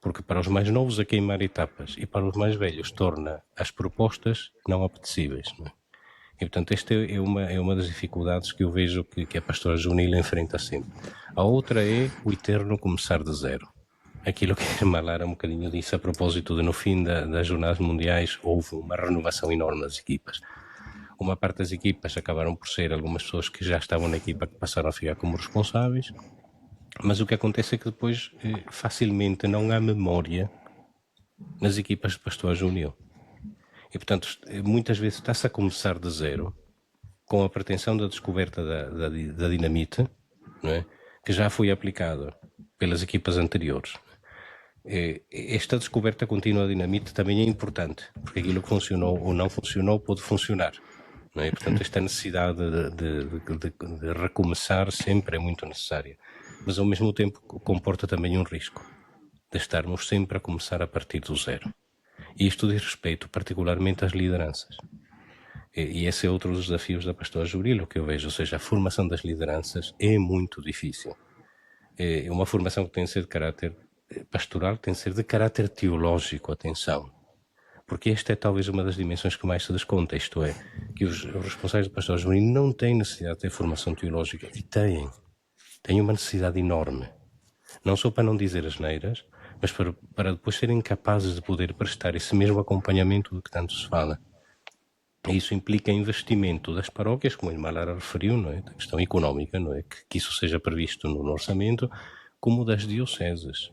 porque para os mais novos a queimar etapas e para os mais velhos torna as propostas não apetecíveis. Não é? E, portanto, esta é uma das dificuldades que eu vejo que a pastoral juvenil enfrenta sempre. A outra é o eterno começar de zero. Aquilo que a irmã Lara um bocadinho disse a propósito de no fim das jornadas mundiais houve uma renovação enorme das equipas. Uma parte das equipas acabaram por ser algumas pessoas que já estavam na equipa que passaram a ficar como responsáveis, mas o que acontece é que depois facilmente não há memória nas equipas de pastoral juvenil. E, portanto, muitas vezes está-se a começar de zero com a pretensão da descoberta da dinamite, não é? Que já foi aplicada pelas equipas anteriores. Esta descoberta contínua da dinamite também é importante, porque aquilo que funcionou ou não funcionou pode funcionar. Não é? Portanto, esta necessidade de recomeçar sempre é muito necessária. Mas, ao mesmo tempo, comporta também um risco de estarmos sempre a começar a partir do zero. E isto diz respeito particularmente às lideranças. E esse é outro dos desafios da pastoral juvenil, o que eu vejo, ou seja, a formação das lideranças é muito difícil. É uma formação que tem de ser de caráter pastoral, tem de ser de caráter teológico, atenção. Porque esta é talvez uma das dimensões que mais se desconta, isto é, que os responsáveis da pastoral juvenil não têm necessidade de ter formação teológica, e têm uma necessidade enorme. Não só para não dizer asneiras, mas para depois serem capazes de poder prestar esse mesmo acompanhamento de que tanto se fala. E isso implica investimento das paróquias, como a irmã Lara referiu, não é? Da questão económica, não é? Que isso seja previsto no orçamento, como das dioceses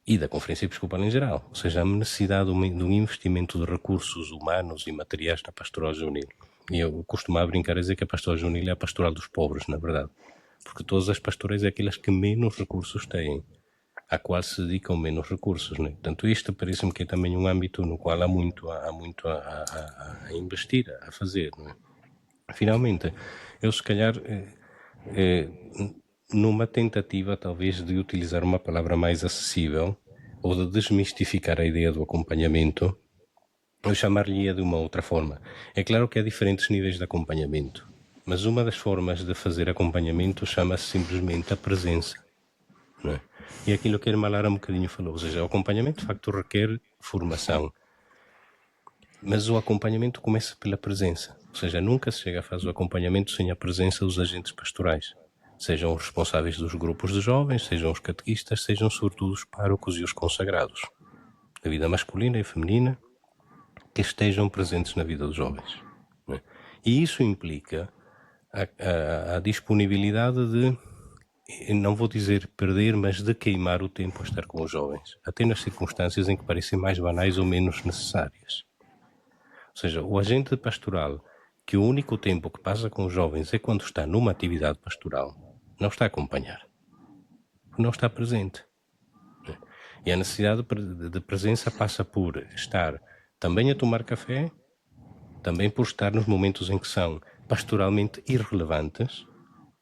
e da Conferência Episcopal em geral. Ou seja, a necessidade de um investimento de recursos humanos e materiais na pastoral juvenil. E eu costumava brincar a dizer que a pastoral juvenil é a pastoral dos pobres, na verdade. Porque todas as pastorais é aquelas que menos recursos têm, à qual se dedicam menos recursos. Né? Portanto, isto parece-me que é também um âmbito no qual há muito a investir, a fazer. Né? Finalmente, eu se calhar, numa tentativa talvez de utilizar uma palavra mais acessível ou de desmistificar a ideia do acompanhamento, eu chamar-lhe-ia de uma outra forma. É claro que há diferentes níveis de acompanhamento, mas uma das formas de fazer acompanhamento chama-se simplesmente a presença. Não é? E aquilo que a irmã Lara um bocadinho falou, ou seja, o acompanhamento de facto requer formação, mas o acompanhamento começa pela presença, ou seja, nunca se chega à fase do acompanhamento sem a presença dos agentes pastorais, sejam os responsáveis dos grupos de jovens, sejam os catequistas, sejam sobretudo os párocos e os consagrados, da vida masculina e feminina, que estejam presentes na vida dos jovens. Não é? E isso implica a disponibilidade de, não vou dizer perder, mas de queimar o tempo a estar com os jovens, até nas circunstâncias em que parecem mais banais ou menos necessárias. Ou seja, o agente pastoral, que o único tempo que passa com os jovens é quando está numa atividade pastoral, não está a acompanhar, não está presente. E a necessidade de presença passa por estar também a tomar café, também por estar nos momentos em que são pastoralmente irrelevantes,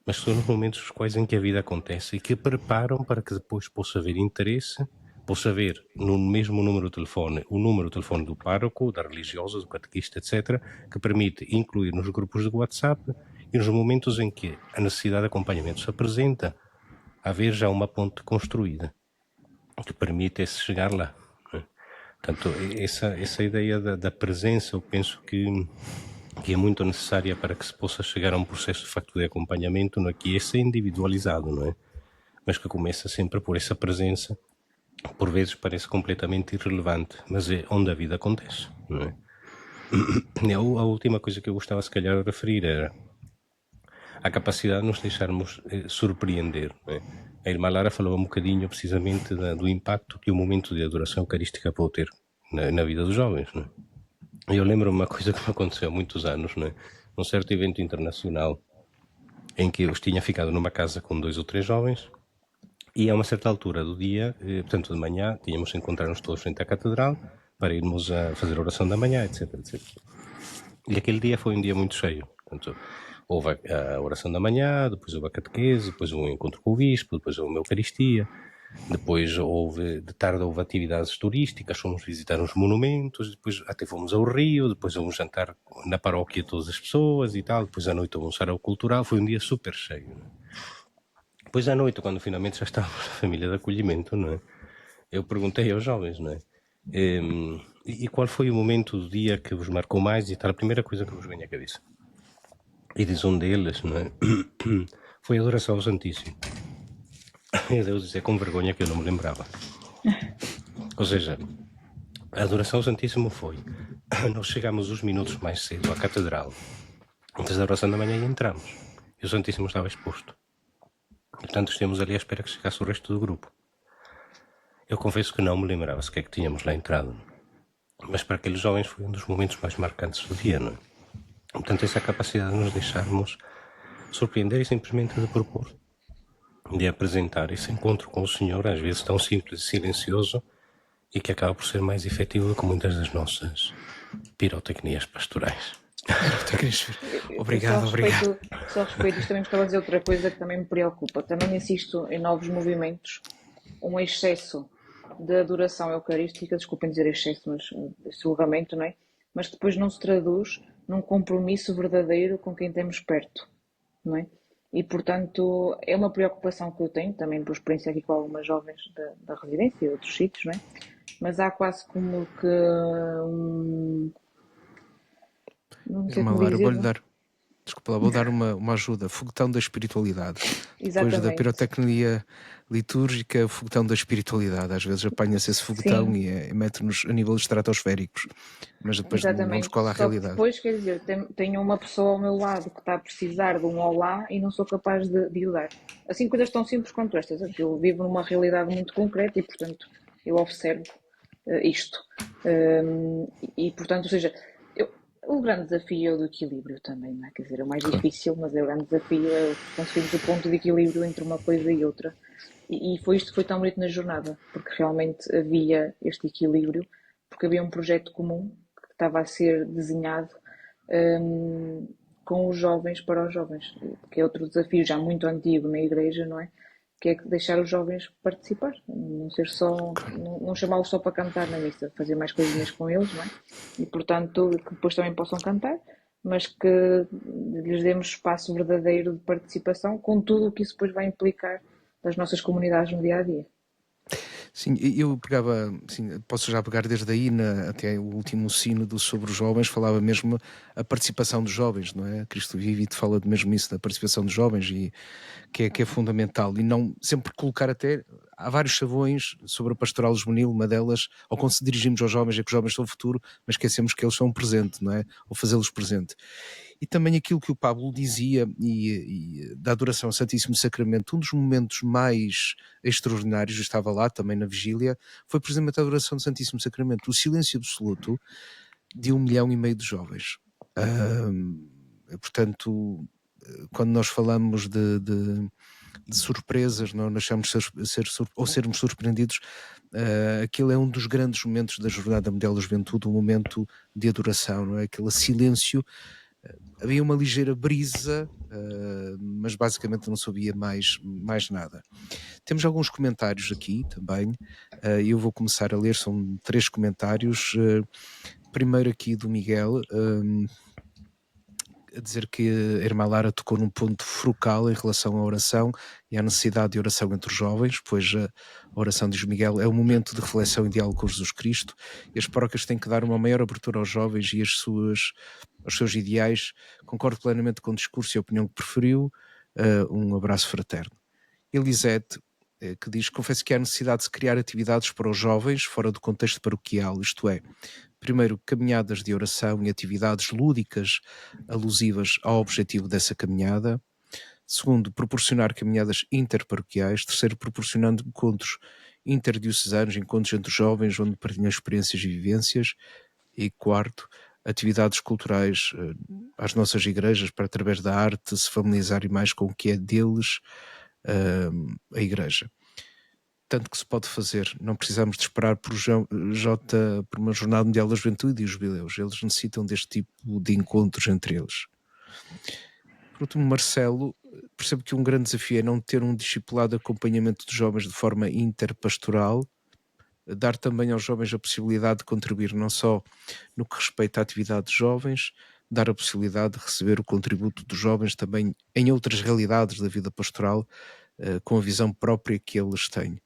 mas são os momentos nos quais em que a vida acontece e que preparam para que depois possa haver interesse, possa haver no mesmo número de telefone o número de telefone do pároco, da religiosa, do catequista, etc., que permite incluir nos grupos de WhatsApp e nos momentos em que a necessidade de acompanhamento se apresenta, haver já uma ponte construída que permite esse chegar lá. Né? Portanto, essa ideia da presença, eu penso que é muito necessária para que se possa chegar a um processo de facto de acompanhamento, não é? Que esse é individualizado, não é? Mas que começa sempre por essa presença, por vezes parece completamente irrelevante, mas é onde a vida acontece, não é? A última coisa que eu gostava se calhar de referir era a capacidade de nos deixarmos surpreender, não é? A irmã Lara falou um bocadinho precisamente do impacto que o momento de adoração eucarística pode ter na vida dos jovens, não é? Eu lembro-me uma coisa que me aconteceu há muitos anos, não é? Num certo evento internacional, em que eu tinha ficado numa casa com 2 ou 3 jovens, e a uma certa altura do dia, portanto de manhã, tínhamos de encontrar-nos todos frente à catedral para irmos a fazer a oração da manhã, etc, etc. E aquele dia foi um dia muito cheio. Portanto, houve a oração da manhã, depois houve a catequese, depois houve um encontro com o bispo, depois houve uma Eucaristia, depois de tarde houve atividades turísticas, fomos visitar uns monumentos, depois até fomos ao Rio, depois houve um jantar na paróquia todas as pessoas e tal, depois à noite houve um sarau cultural, foi um dia super cheio. Não é? Depois à noite, quando finalmente já estávamos na família de acolhimento, não é? Eu perguntei aos jovens, não é? E qual foi o momento do dia que vos marcou mais e tal, a primeira coisa que vos vem à cabeça? E diz um deles, não é? Foi a adoração ao Santíssimo. E Deus dizer com vergonha que eu não me lembrava. Ou seja, a adoração ao Santíssimo foi... Nós chegámos uns minutos mais cedo à catedral, antes da oração da manhã, e entramos. E o Santíssimo estava exposto. Portanto, estivemos ali à espera que chegasse o resto do grupo. Eu confesso que não me lembrava sequer que tínhamos lá entrado. Mas para aqueles jovens foi um dos momentos mais marcantes do dia, não é? Portanto, essa capacidade de nos deixarmos surpreender e simplesmente de propor, de apresentar esse encontro com o Senhor, às vezes tão simples e silencioso, e que acaba por ser mais efetivo do que muitas das nossas pirotecnias pastorais. Obrigado. Só respeito isto, também estava a dizer outra coisa que também me preocupa. Também assisto em novos movimentos um excesso de adoração eucarística, desculpem dizer excesso, mas esse julgamento, não é? Mas depois não se traduz num compromisso verdadeiro com quem temos perto, não é? E, portanto, é uma preocupação que eu tenho, também por experiência aqui com algumas jovens da residência e outros sítios, não é? Mas há quase como que não sei como dizer. Vou-lhe dar, desculpa lá, vou dar uma ajuda. Foguetão da espiritualidade. Exatamente. Depois da pirotecnia litúrgica, foguetão da espiritualidade. Às vezes apanha-se esse foguetão e mete-nos a níveis estratosféricos. Mas depois não nos cola a realidade. Depois, quer dizer, tenho uma pessoa ao meu lado que está a precisar de um olá e não sou capaz de o dar. Assim, coisas tão simples quanto estas. Eu vivo numa realidade muito concreta e, portanto, eu observo isto. E, portanto, ou seja, o grande desafio é o do equilíbrio também, não é? Quer dizer, é o mais difícil, mas o grande desafio é conseguirmos o ponto de equilíbrio entre uma coisa e outra. E foi isto que foi tão bonito na jornada, porque realmente havia este equilíbrio, porque havia um projeto comum que estava a ser desenhado com os jovens para os jovens, que é outro desafio já muito antigo na igreja, não é? Que é deixar os jovens participar, não ser só, não chamá-los só para cantar na missa, fazer mais coisinhas com eles, não é? E portanto que depois também possam cantar, mas que lhes demos espaço verdadeiro de participação, com tudo o que isso depois vai implicar das nossas comunidades no dia a dia. Sim, eu pegava, sim, posso já pegar desde aí até o último sínodo sobre os jovens, falava mesmo a participação dos jovens, não é? Cristo vive e te fala mesmo isso, da participação dos jovens, e que é fundamental, e não sempre colocar até, há vários chavões sobre a pastoral juvenil, uma delas, ou quando se dirigimos aos jovens, é que os jovens são o futuro, mas esquecemos que eles são um presente, não é? Ou fazê-los presente. E também aquilo que o Pablo dizia, e da adoração ao Santíssimo Sacramento, um dos momentos mais extraordinários, eu estava lá também na vigília, foi precisamente a adoração do Santíssimo Sacramento, o silêncio absoluto de 1,5 milhão de jovens. Portanto, quando nós falamos de surpresas, não achamos ou sermos surpreendidos, aquilo é um dos grandes momentos da Jornada Mundial da Juventude, um momento de adoração, não é? Aquele silêncio. Havia uma ligeira brisa, mas basicamente não sabia mais nada. Temos alguns comentários aqui também, eu vou começar a ler, são 3 comentários. Primeiro aqui do Miguel, a dizer que a irmã Lara tocou num ponto focal em relação à oração e à necessidade de oração entre os jovens, pois a oração, diz Miguel, é um momento de reflexão e diálogo com Jesus Cristo, e as paróquias têm que dar uma maior abertura aos jovens e aos seus ideais. Concordo plenamente com o discurso e a opinião que preferiu. Um abraço fraterno. Elisete, que diz: confesso que há necessidade de se criar atividades para os jovens fora do contexto paroquial, isto é, primeiro, caminhadas de oração e atividades lúdicas alusivas ao objetivo dessa caminhada. Segundo, proporcionar caminhadas interparoquiais. Terceiro, proporcionando encontros interdiocesanos, encontros entre jovens onde partilham experiências e vivências. E quarto, atividades culturais às nossas igrejas, para através da arte se familiarizarem mais com o que é deles a igreja. Tanto que se pode fazer, não precisamos de esperar por uma Jornada Mundial da Juventude e os jubileus, eles necessitam deste tipo de encontros entre eles. Por último, Marcelo, percebo que um grande desafio é não ter um discipulado de acompanhamento dos jovens de forma interpastoral, dar também aos jovens a possibilidade de contribuir não só no que respeita à atividade de jovens, dar a possibilidade de receber o contributo dos jovens também em outras realidades da vida pastoral, com a visão própria que eles têm.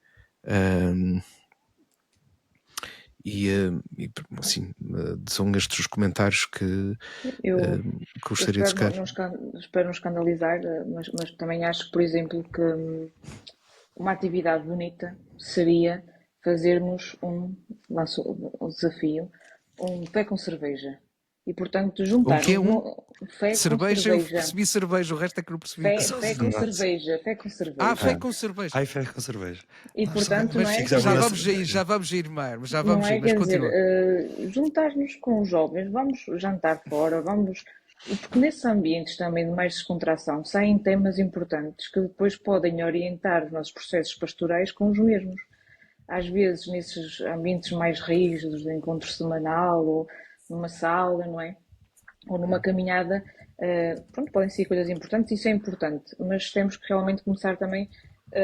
Assim, são estes os comentários que gostaria de tocar. Espero não escandalizar, mas também acho, por exemplo, que uma atividade bonita seria fazermos um desafio, um pé com cerveja. E, portanto, juntar fé cerveja, com cerveja. Eu percebi cerveja, o resto é que não percebi. Fé com cerveja, fé com cerveja. Ah, fé com cerveja. Ai, fé com cerveja. E, portanto, não é? Já vamos ir, Mar, mas já vamos não é, ir, mas continua. Juntar-nos com os jovens, vamos jantar fora, porque nesses ambientes também de mais descontração saem temas importantes que depois podem orientar os nossos processos pastorais com os mesmos. Às vezes, nesses ambientes mais rígidos, de encontro semanal ou numa sala, não é? Ou numa caminhada, podem ser coisas importantes, isso é importante, mas temos que realmente começar também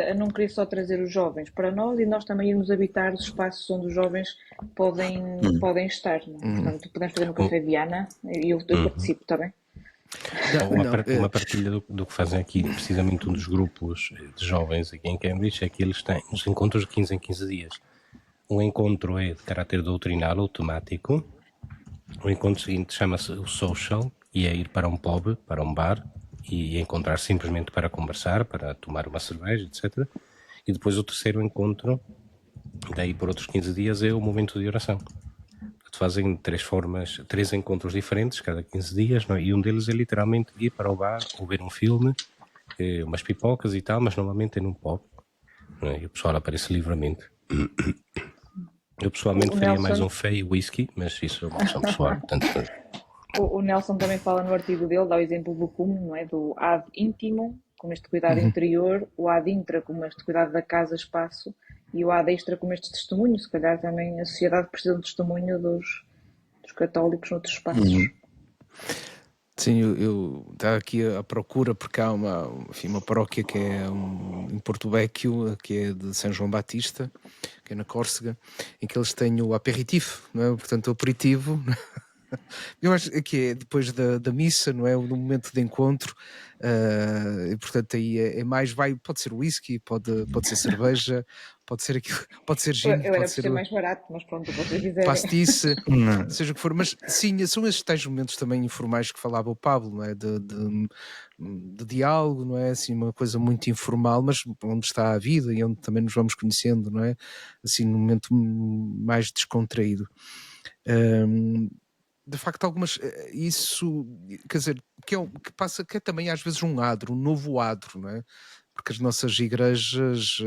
a não querer só trazer os jovens para nós e nós também irmos habitar os espaços onde os jovens podem estar. Não? Portanto, podemos fazer no Café Viana e eu participo, está bem? Uma partilha do que fazem aqui, precisamente um dos grupos de jovens aqui em Cambridge, é que eles têm os encontros de 15 em 15 dias. Um encontro é de caráter doutrinal ou temático. O encontro seguinte chama-se o social e é ir para um pub, para um bar e encontrar simplesmente para conversar, para tomar uma cerveja, etc. E depois o terceiro encontro, daí por outros 15 dias, é o momento de oração. Fazem 3 encontros diferentes cada 15 dias, não é? E um deles é literalmente ir para o bar ou ver um filme, umas pipocas e tal, mas normalmente é num pub, não é? E o pessoal aparece livremente. Eu pessoalmente faria mais um fé e whisky, mas isso é uma opção pessoal. Portanto... O Nelson também fala no artigo dele, dá o exemplo do cum, não é? Do ad íntimo, como este cuidado interior, o ad intra, como este cuidado da casa, espaço, e o ad extra, como este testemunho. Se calhar também a sociedade precisa de um testemunho dos católicos noutros espaços. Sim, eu estava aqui à procura, porque há uma paróquia que é em Porto Vecchio, que é de São João Batista, que é na Córcega, em que eles têm o aperitivo, não é? Portanto, o aperitivo, eu acho que é depois da missa, não é? No momento de encontro, e portanto aí é mais, pode ser whisky, pode ser cerveja, pode ser aquilo, pode ser gin, pode ser mais barato, mas pronto, o que vocês quiserem. Pastice, seja o que for, mas sim, são esses tais momentos também informais que falava o Pablo, não é? De diálogo, não é? Assim, uma coisa muito informal, mas onde está a vida e onde também nos vamos conhecendo, não é? Assim, num momento mais descontraído. De facto, isso, quer dizer, que é também às vezes um novo adro, não é? Porque as nossas igrejas,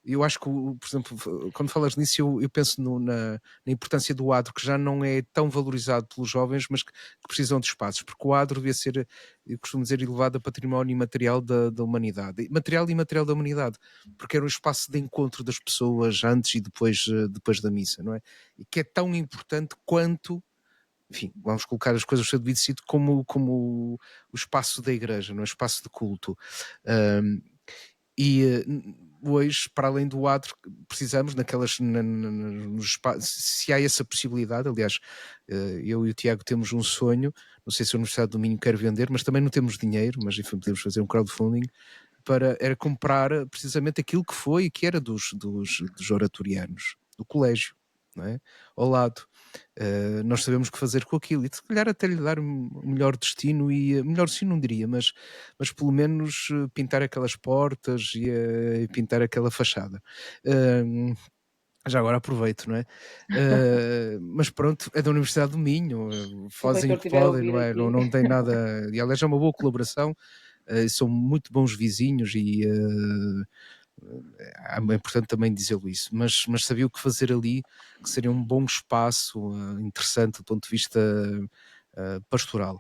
eu acho que, por exemplo, quando falas nisso, eu penso na importância do adro, que já não é tão valorizado pelos jovens, mas que precisam de espaços, porque o adro devia ser, eu costumo dizer, elevado a património imaterial da humanidade, material e imaterial da humanidade, porque era um espaço de encontro das pessoas antes e depois da missa, não é? E que é tão importante quanto, enfim, vamos colocar as coisas no seu devido sítio, como o espaço da igreja, não é? O espaço de culto. Hoje, para além do adro, precisamos nos espaços, se há essa possibilidade. Aliás, eu e o Tiago temos um sonho, não sei se a Universidade do Minho quer vender, mas também não temos dinheiro, mas enfim, podemos fazer um crowdfunding, era comprar precisamente aquilo que era dos oratorianos, do colégio, não é? Ao lado. Nós sabemos o que fazer com aquilo, e se calhar até lhe dar um melhor destino, e melhor sim não diria, mas pelo menos pintar aquelas portas e pintar aquela fachada. Já agora aproveito, não é? Mas pronto, é da Universidade do Minho, fazem o que podem, não é? Não tem nada, e aliás é uma boa colaboração, são muito bons vizinhos, e É importante também dizê-lo isso, mas sabia o que fazer ali, que seria um bom espaço interessante do ponto de vista pastoral.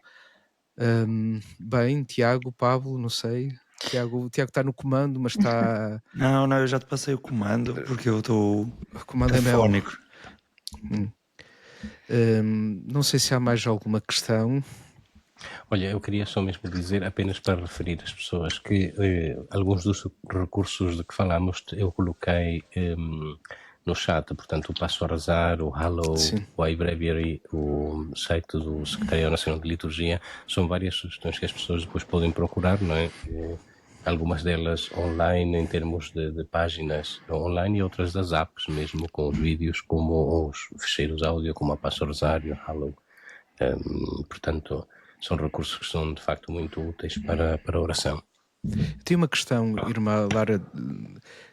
Bem, Tiago, Pablo, não sei. Tiago está no comando, mas está. Não, eu já te passei o comando porque eu estou comando é meu. afónico. Não sei se há mais alguma questão. Olha, eu queria só mesmo dizer, apenas para referir às pessoas, que alguns dos recursos de que falamos eu coloquei no chat, portanto o Passo a Rezar, o Hallow, Sim. o iBreviary, o site do Secretariado Nacional de Liturgia, são várias sugestões que as pessoas depois podem procurar, não é? Algumas delas online em termos de páginas online e outras das apps mesmo, com os vídeos, como os ficheiros áudio, como a Passo a Rezar e o Hallow. Portanto, são recursos que são de facto muito úteis para a oração. Tem uma questão, irmã Lara,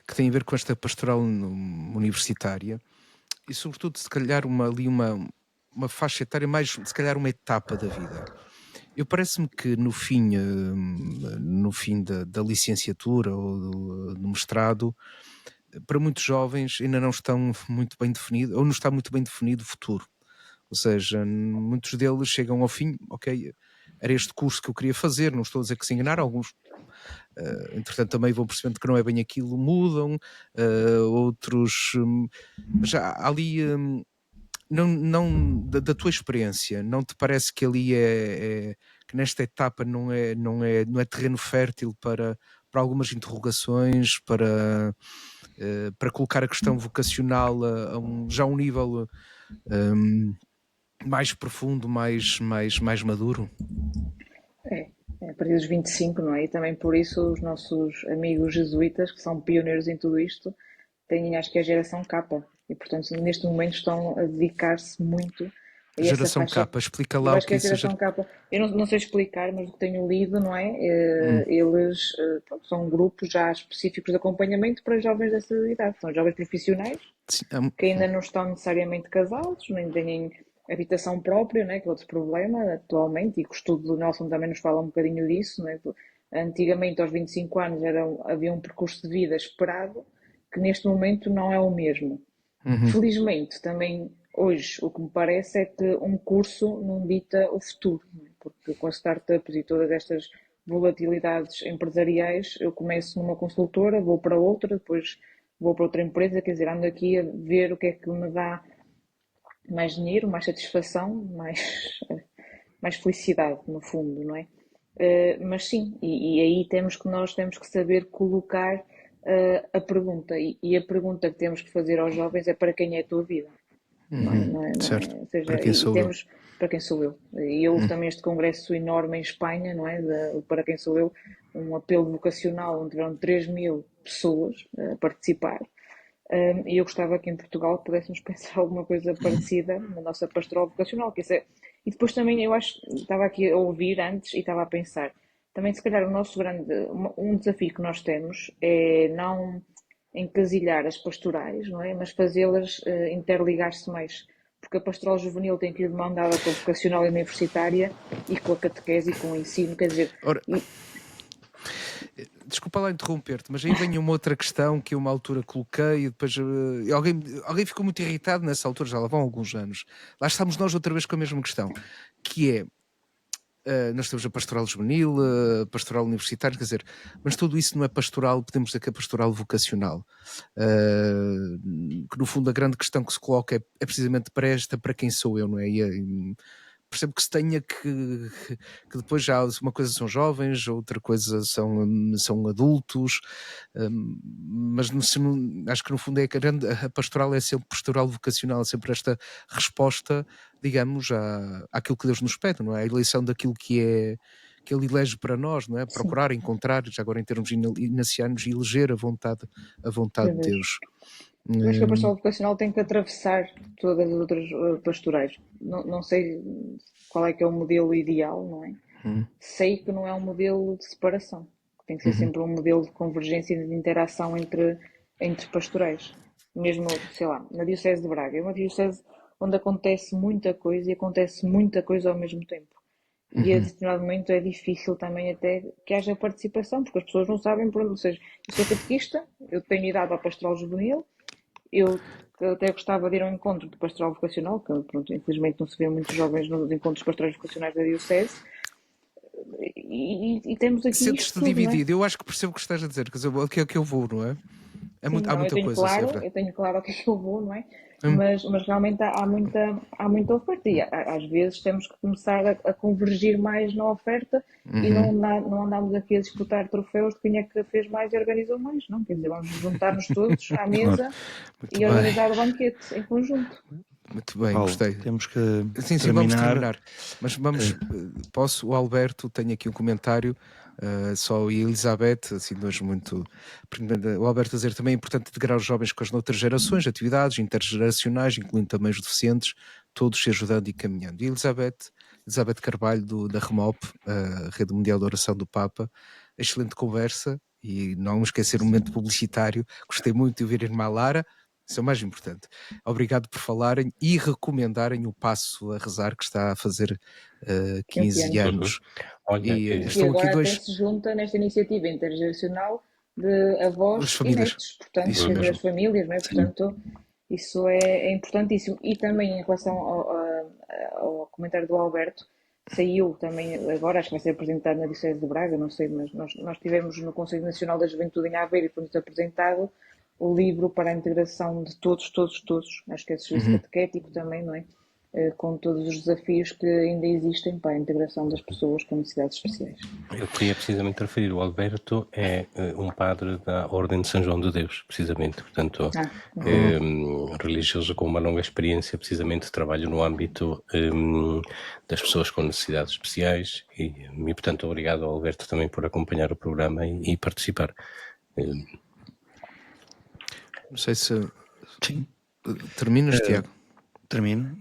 que tem a ver com esta pastoral universitária e sobretudo se calhar uma faixa etária, mais se calhar uma etapa da vida. Eu parece-me que no fim da licenciatura ou do mestrado, para muitos jovens ainda não estão muito bem definido, ou não está muito bem definido o futuro. Ou seja, muitos deles chegam ao fim, ok, era este curso que eu queria fazer, não estou a dizer que se enganaram, alguns entretanto também vão percebendo que não é bem aquilo, mudam, outros, já ali, não da tua experiência, não te parece que ali que nesta etapa não é terreno fértil para algumas interrogações, para colocar a questão vocacional a um nível mais profundo, mais maduro? A partir dos 25, não é? E também por isso os nossos amigos jesuítas, que são pioneiros em tudo isto, têm, acho que é a geração K. E, portanto, neste momento estão a dedicar-se muito a essa geração faixa. K, explica lá eu o acho que é a geração K. Eu não sei explicar, mas o que tenho lido, não é? Eles são grupos já específicos de acompanhamento para jovens dessa idade. São jovens profissionais que ainda não estão necessariamente casados, nem têm habitação própria, né, que é outro problema atualmente, e que o estudo do Nelson também nos fala um bocadinho disso. Né? Antigamente, aos 25 anos, havia um percurso de vida esperado, que neste momento não é o mesmo. Felizmente, também hoje, o que me parece é que um curso não dita o futuro, né? Porque com as startups e todas estas volatilidades empresariais, eu começo numa consultora, vou para outra, depois vou para outra empresa, quer dizer, ando aqui a ver o que é que me dá mais dinheiro, mais satisfação, mais felicidade, no fundo, não é? Mas sim, e aí nós temos que saber colocar a pergunta, e a pergunta que temos que fazer aos jovens é: para quem é a tua vida? Certo. Ou seja, Para quem sou eu? Para quem sou eu? E houve também este congresso enorme em Espanha, não é? Para quem sou eu? Um apelo vocacional onde tiveram 3.000 pessoas a participar. E eu gostava que em Portugal pudéssemos pensar alguma coisa parecida na nossa pastoral vocacional. E depois também eu acho, estava aqui a ouvir antes e estava a pensar, também se calhar o nosso um desafio que nós temos é não encasilhar as pastorais, não é? Mas fazê-las interligar-se mais. Porque a pastoral juvenil tem que ir de mão dada com a vocacional e universitária e com a catequese e com o ensino, quer dizer... Desculpa lá interromper-te, mas aí vem uma outra questão que eu uma altura coloquei e depois alguém ficou muito irritado nessa altura, já lá vão alguns anos. Lá estamos nós outra vez com a mesma questão, que é, nós temos a pastoral juvenil, a pastoral universitária, quer dizer, mas tudo isso não é pastoral, podemos dizer que é pastoral vocacional. Que no fundo a grande questão que se coloca é precisamente para quem sou eu, não é? Percebo que se tenha que depois já uma coisa são jovens, outra coisa são adultos, mas acho que no fundo a pastoral é sempre pastoral vocacional, é sempre esta resposta, digamos, àquilo que Deus nos pede, não é? A eleição daquilo que Ele elege para nós, não é? Procurar, encontrar, já agora em termos inacianos, e eleger a vontade de Deus. Eu acho que a pastoral vocacional tem que atravessar todas as outras pastorais. Não sei qual é que é o modelo ideal, não é? Sei que não é um modelo de separação. Tem que ser sempre um modelo de convergência e de interação entre pastorais. Mesmo, sei lá, na Diocese de Braga. É uma diocese onde acontece muita coisa e acontece muita coisa ao mesmo tempo. e a determinado momento é difícil também até que haja participação, porque as pessoas não sabem por onde. Ou seja, eu sou catequista, eu tenho idade ao pastoral juvenil, eu até gostava de ir a um encontro de pastoral vocacional, que pronto, infelizmente não se vê muitos jovens nos encontros pastorais vocacionais da Diocese, e temos aqui Sentes-te tudo, dividido. Eu acho que percebo o que estás a dizer, quer dizer, o que é que eu vou, não é? Há muita coisa, eu tenho claro o que é que eu vou, não é? Mas realmente há muita oferta e às vezes temos que começar a convergir mais na oferta e não andamos aqui a disputar troféus de quem é que fez mais e organizou mais, não? Quer dizer, vamos juntar-nos todos à mesa e organizar o banquete em conjunto. Muito bem, Paulo, gostei. Temos que sim, vamos terminar. Mas vamos, o Alberto tem aqui um comentário, só e a Elizabeth, assim, dois muito. O Alberto a dizer também é importante integrar os jovens com as outras gerações, atividades intergeracionais, incluindo também os deficientes, todos se ajudando e caminhando. E Elizabeth Carvalho, da REMOP, a Rede Mundial de Oração do Papa, excelente conversa, e não esquecer o momento publicitário. Gostei muito de ouvir a irmã Lara. Isso é o mais importante. Obrigado por falarem e recomendarem o Passo a Rezar, que está a fazer 15 anos. Olha, e agora até se junta nesta iniciativa intergeracional de avós e netos, portanto, as famílias, não é? Portanto, isso é importantíssimo. E também em relação ao comentário do Alberto, saiu também agora, acho que vai ser apresentado na Diocese de Braga, não sei, mas nós tivemos no Conselho Nacional da Juventude em Aveiro e foi-nos apresentado o livro para a integração de todos, acho que é serviço catequético também, não é? Com todos os desafios que ainda existem para a integração das pessoas com necessidades especiais. Eu queria precisamente referir, o Alberto é um padre da Ordem de São João de Deus, precisamente, portanto, religioso com uma longa experiência, precisamente, de trabalho no âmbito das pessoas com necessidades especiais e portanto, obrigado ao Alberto também por acompanhar o programa e participar. Não sei se... Sim. Terminas, Tiago? Termino.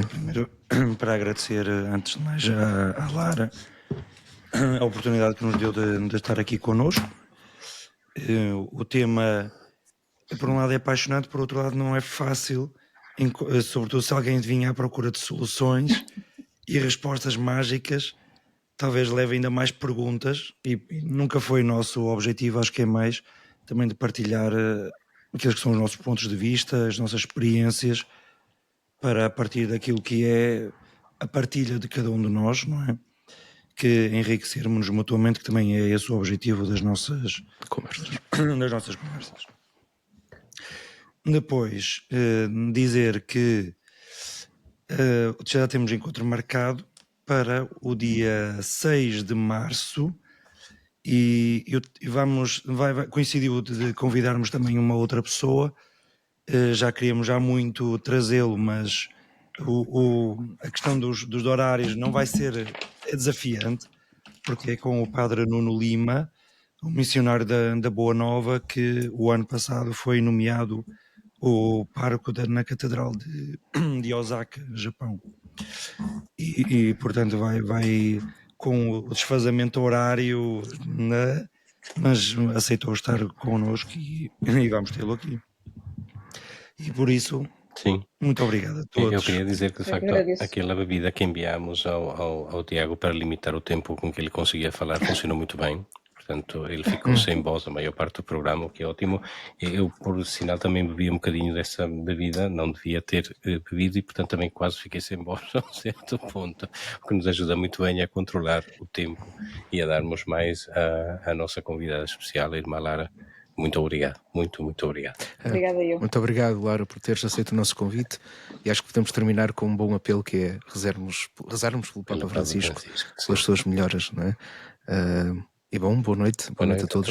Primeiro, para agradecer, antes de mais, à Lara a oportunidade que nos deu de estar aqui connosco. O tema, por um lado, é apaixonante, por outro lado, não é fácil, sobretudo se alguém vinha à procura de soluções e respostas mágicas, talvez leve ainda mais perguntas, e nunca foi nosso objetivo, acho que é mais também de partilhar aqueles que são os nossos pontos de vista, as nossas experiências, para a partir daquilo que é a partilha de cada um de nós, não é? Que enriquecermos mutuamente, que também é esse o objetivo das nossas conversas. Depois, dizer que já temos encontro marcado para o dia 6 de março e coincidiu de convidarmos também uma outra pessoa. Já queríamos já muito trazê-lo, mas a questão dos horários não vai ser desafiante, porque é com o Padre Nuno Lima, um missionário da Boa Nova, que o ano passado foi nomeado o pároco na Catedral de Osaka, Japão. E portanto vai com o desfazamento horário, mas aceitou estar connosco e vamos tê-lo aqui. E por isso, sim, muito obrigado a todos. Eu queria dizer que, de facto, aquela bebida que enviámos ao Tiago para limitar o tempo com que ele conseguia falar funcionou muito bem. Portanto, ele ficou sem voz a maior parte do programa, o que é ótimo. Eu, por sinal, também bebi um bocadinho dessa bebida, não devia ter bebido e, portanto, também quase fiquei sem voz a um certo ponto, o que nos ajuda muito bem a controlar o tempo e a darmos mais à nossa convidada especial, a irmã Lara. Muito obrigado, muito obrigado. Obrigada eu. Muito obrigado, Lara, por teres aceito o nosso convite e acho que podemos terminar com um bom apelo, que é rezarmos pelo Papa Francisco, pelas suas melhoras, não é? E boa noite a todos.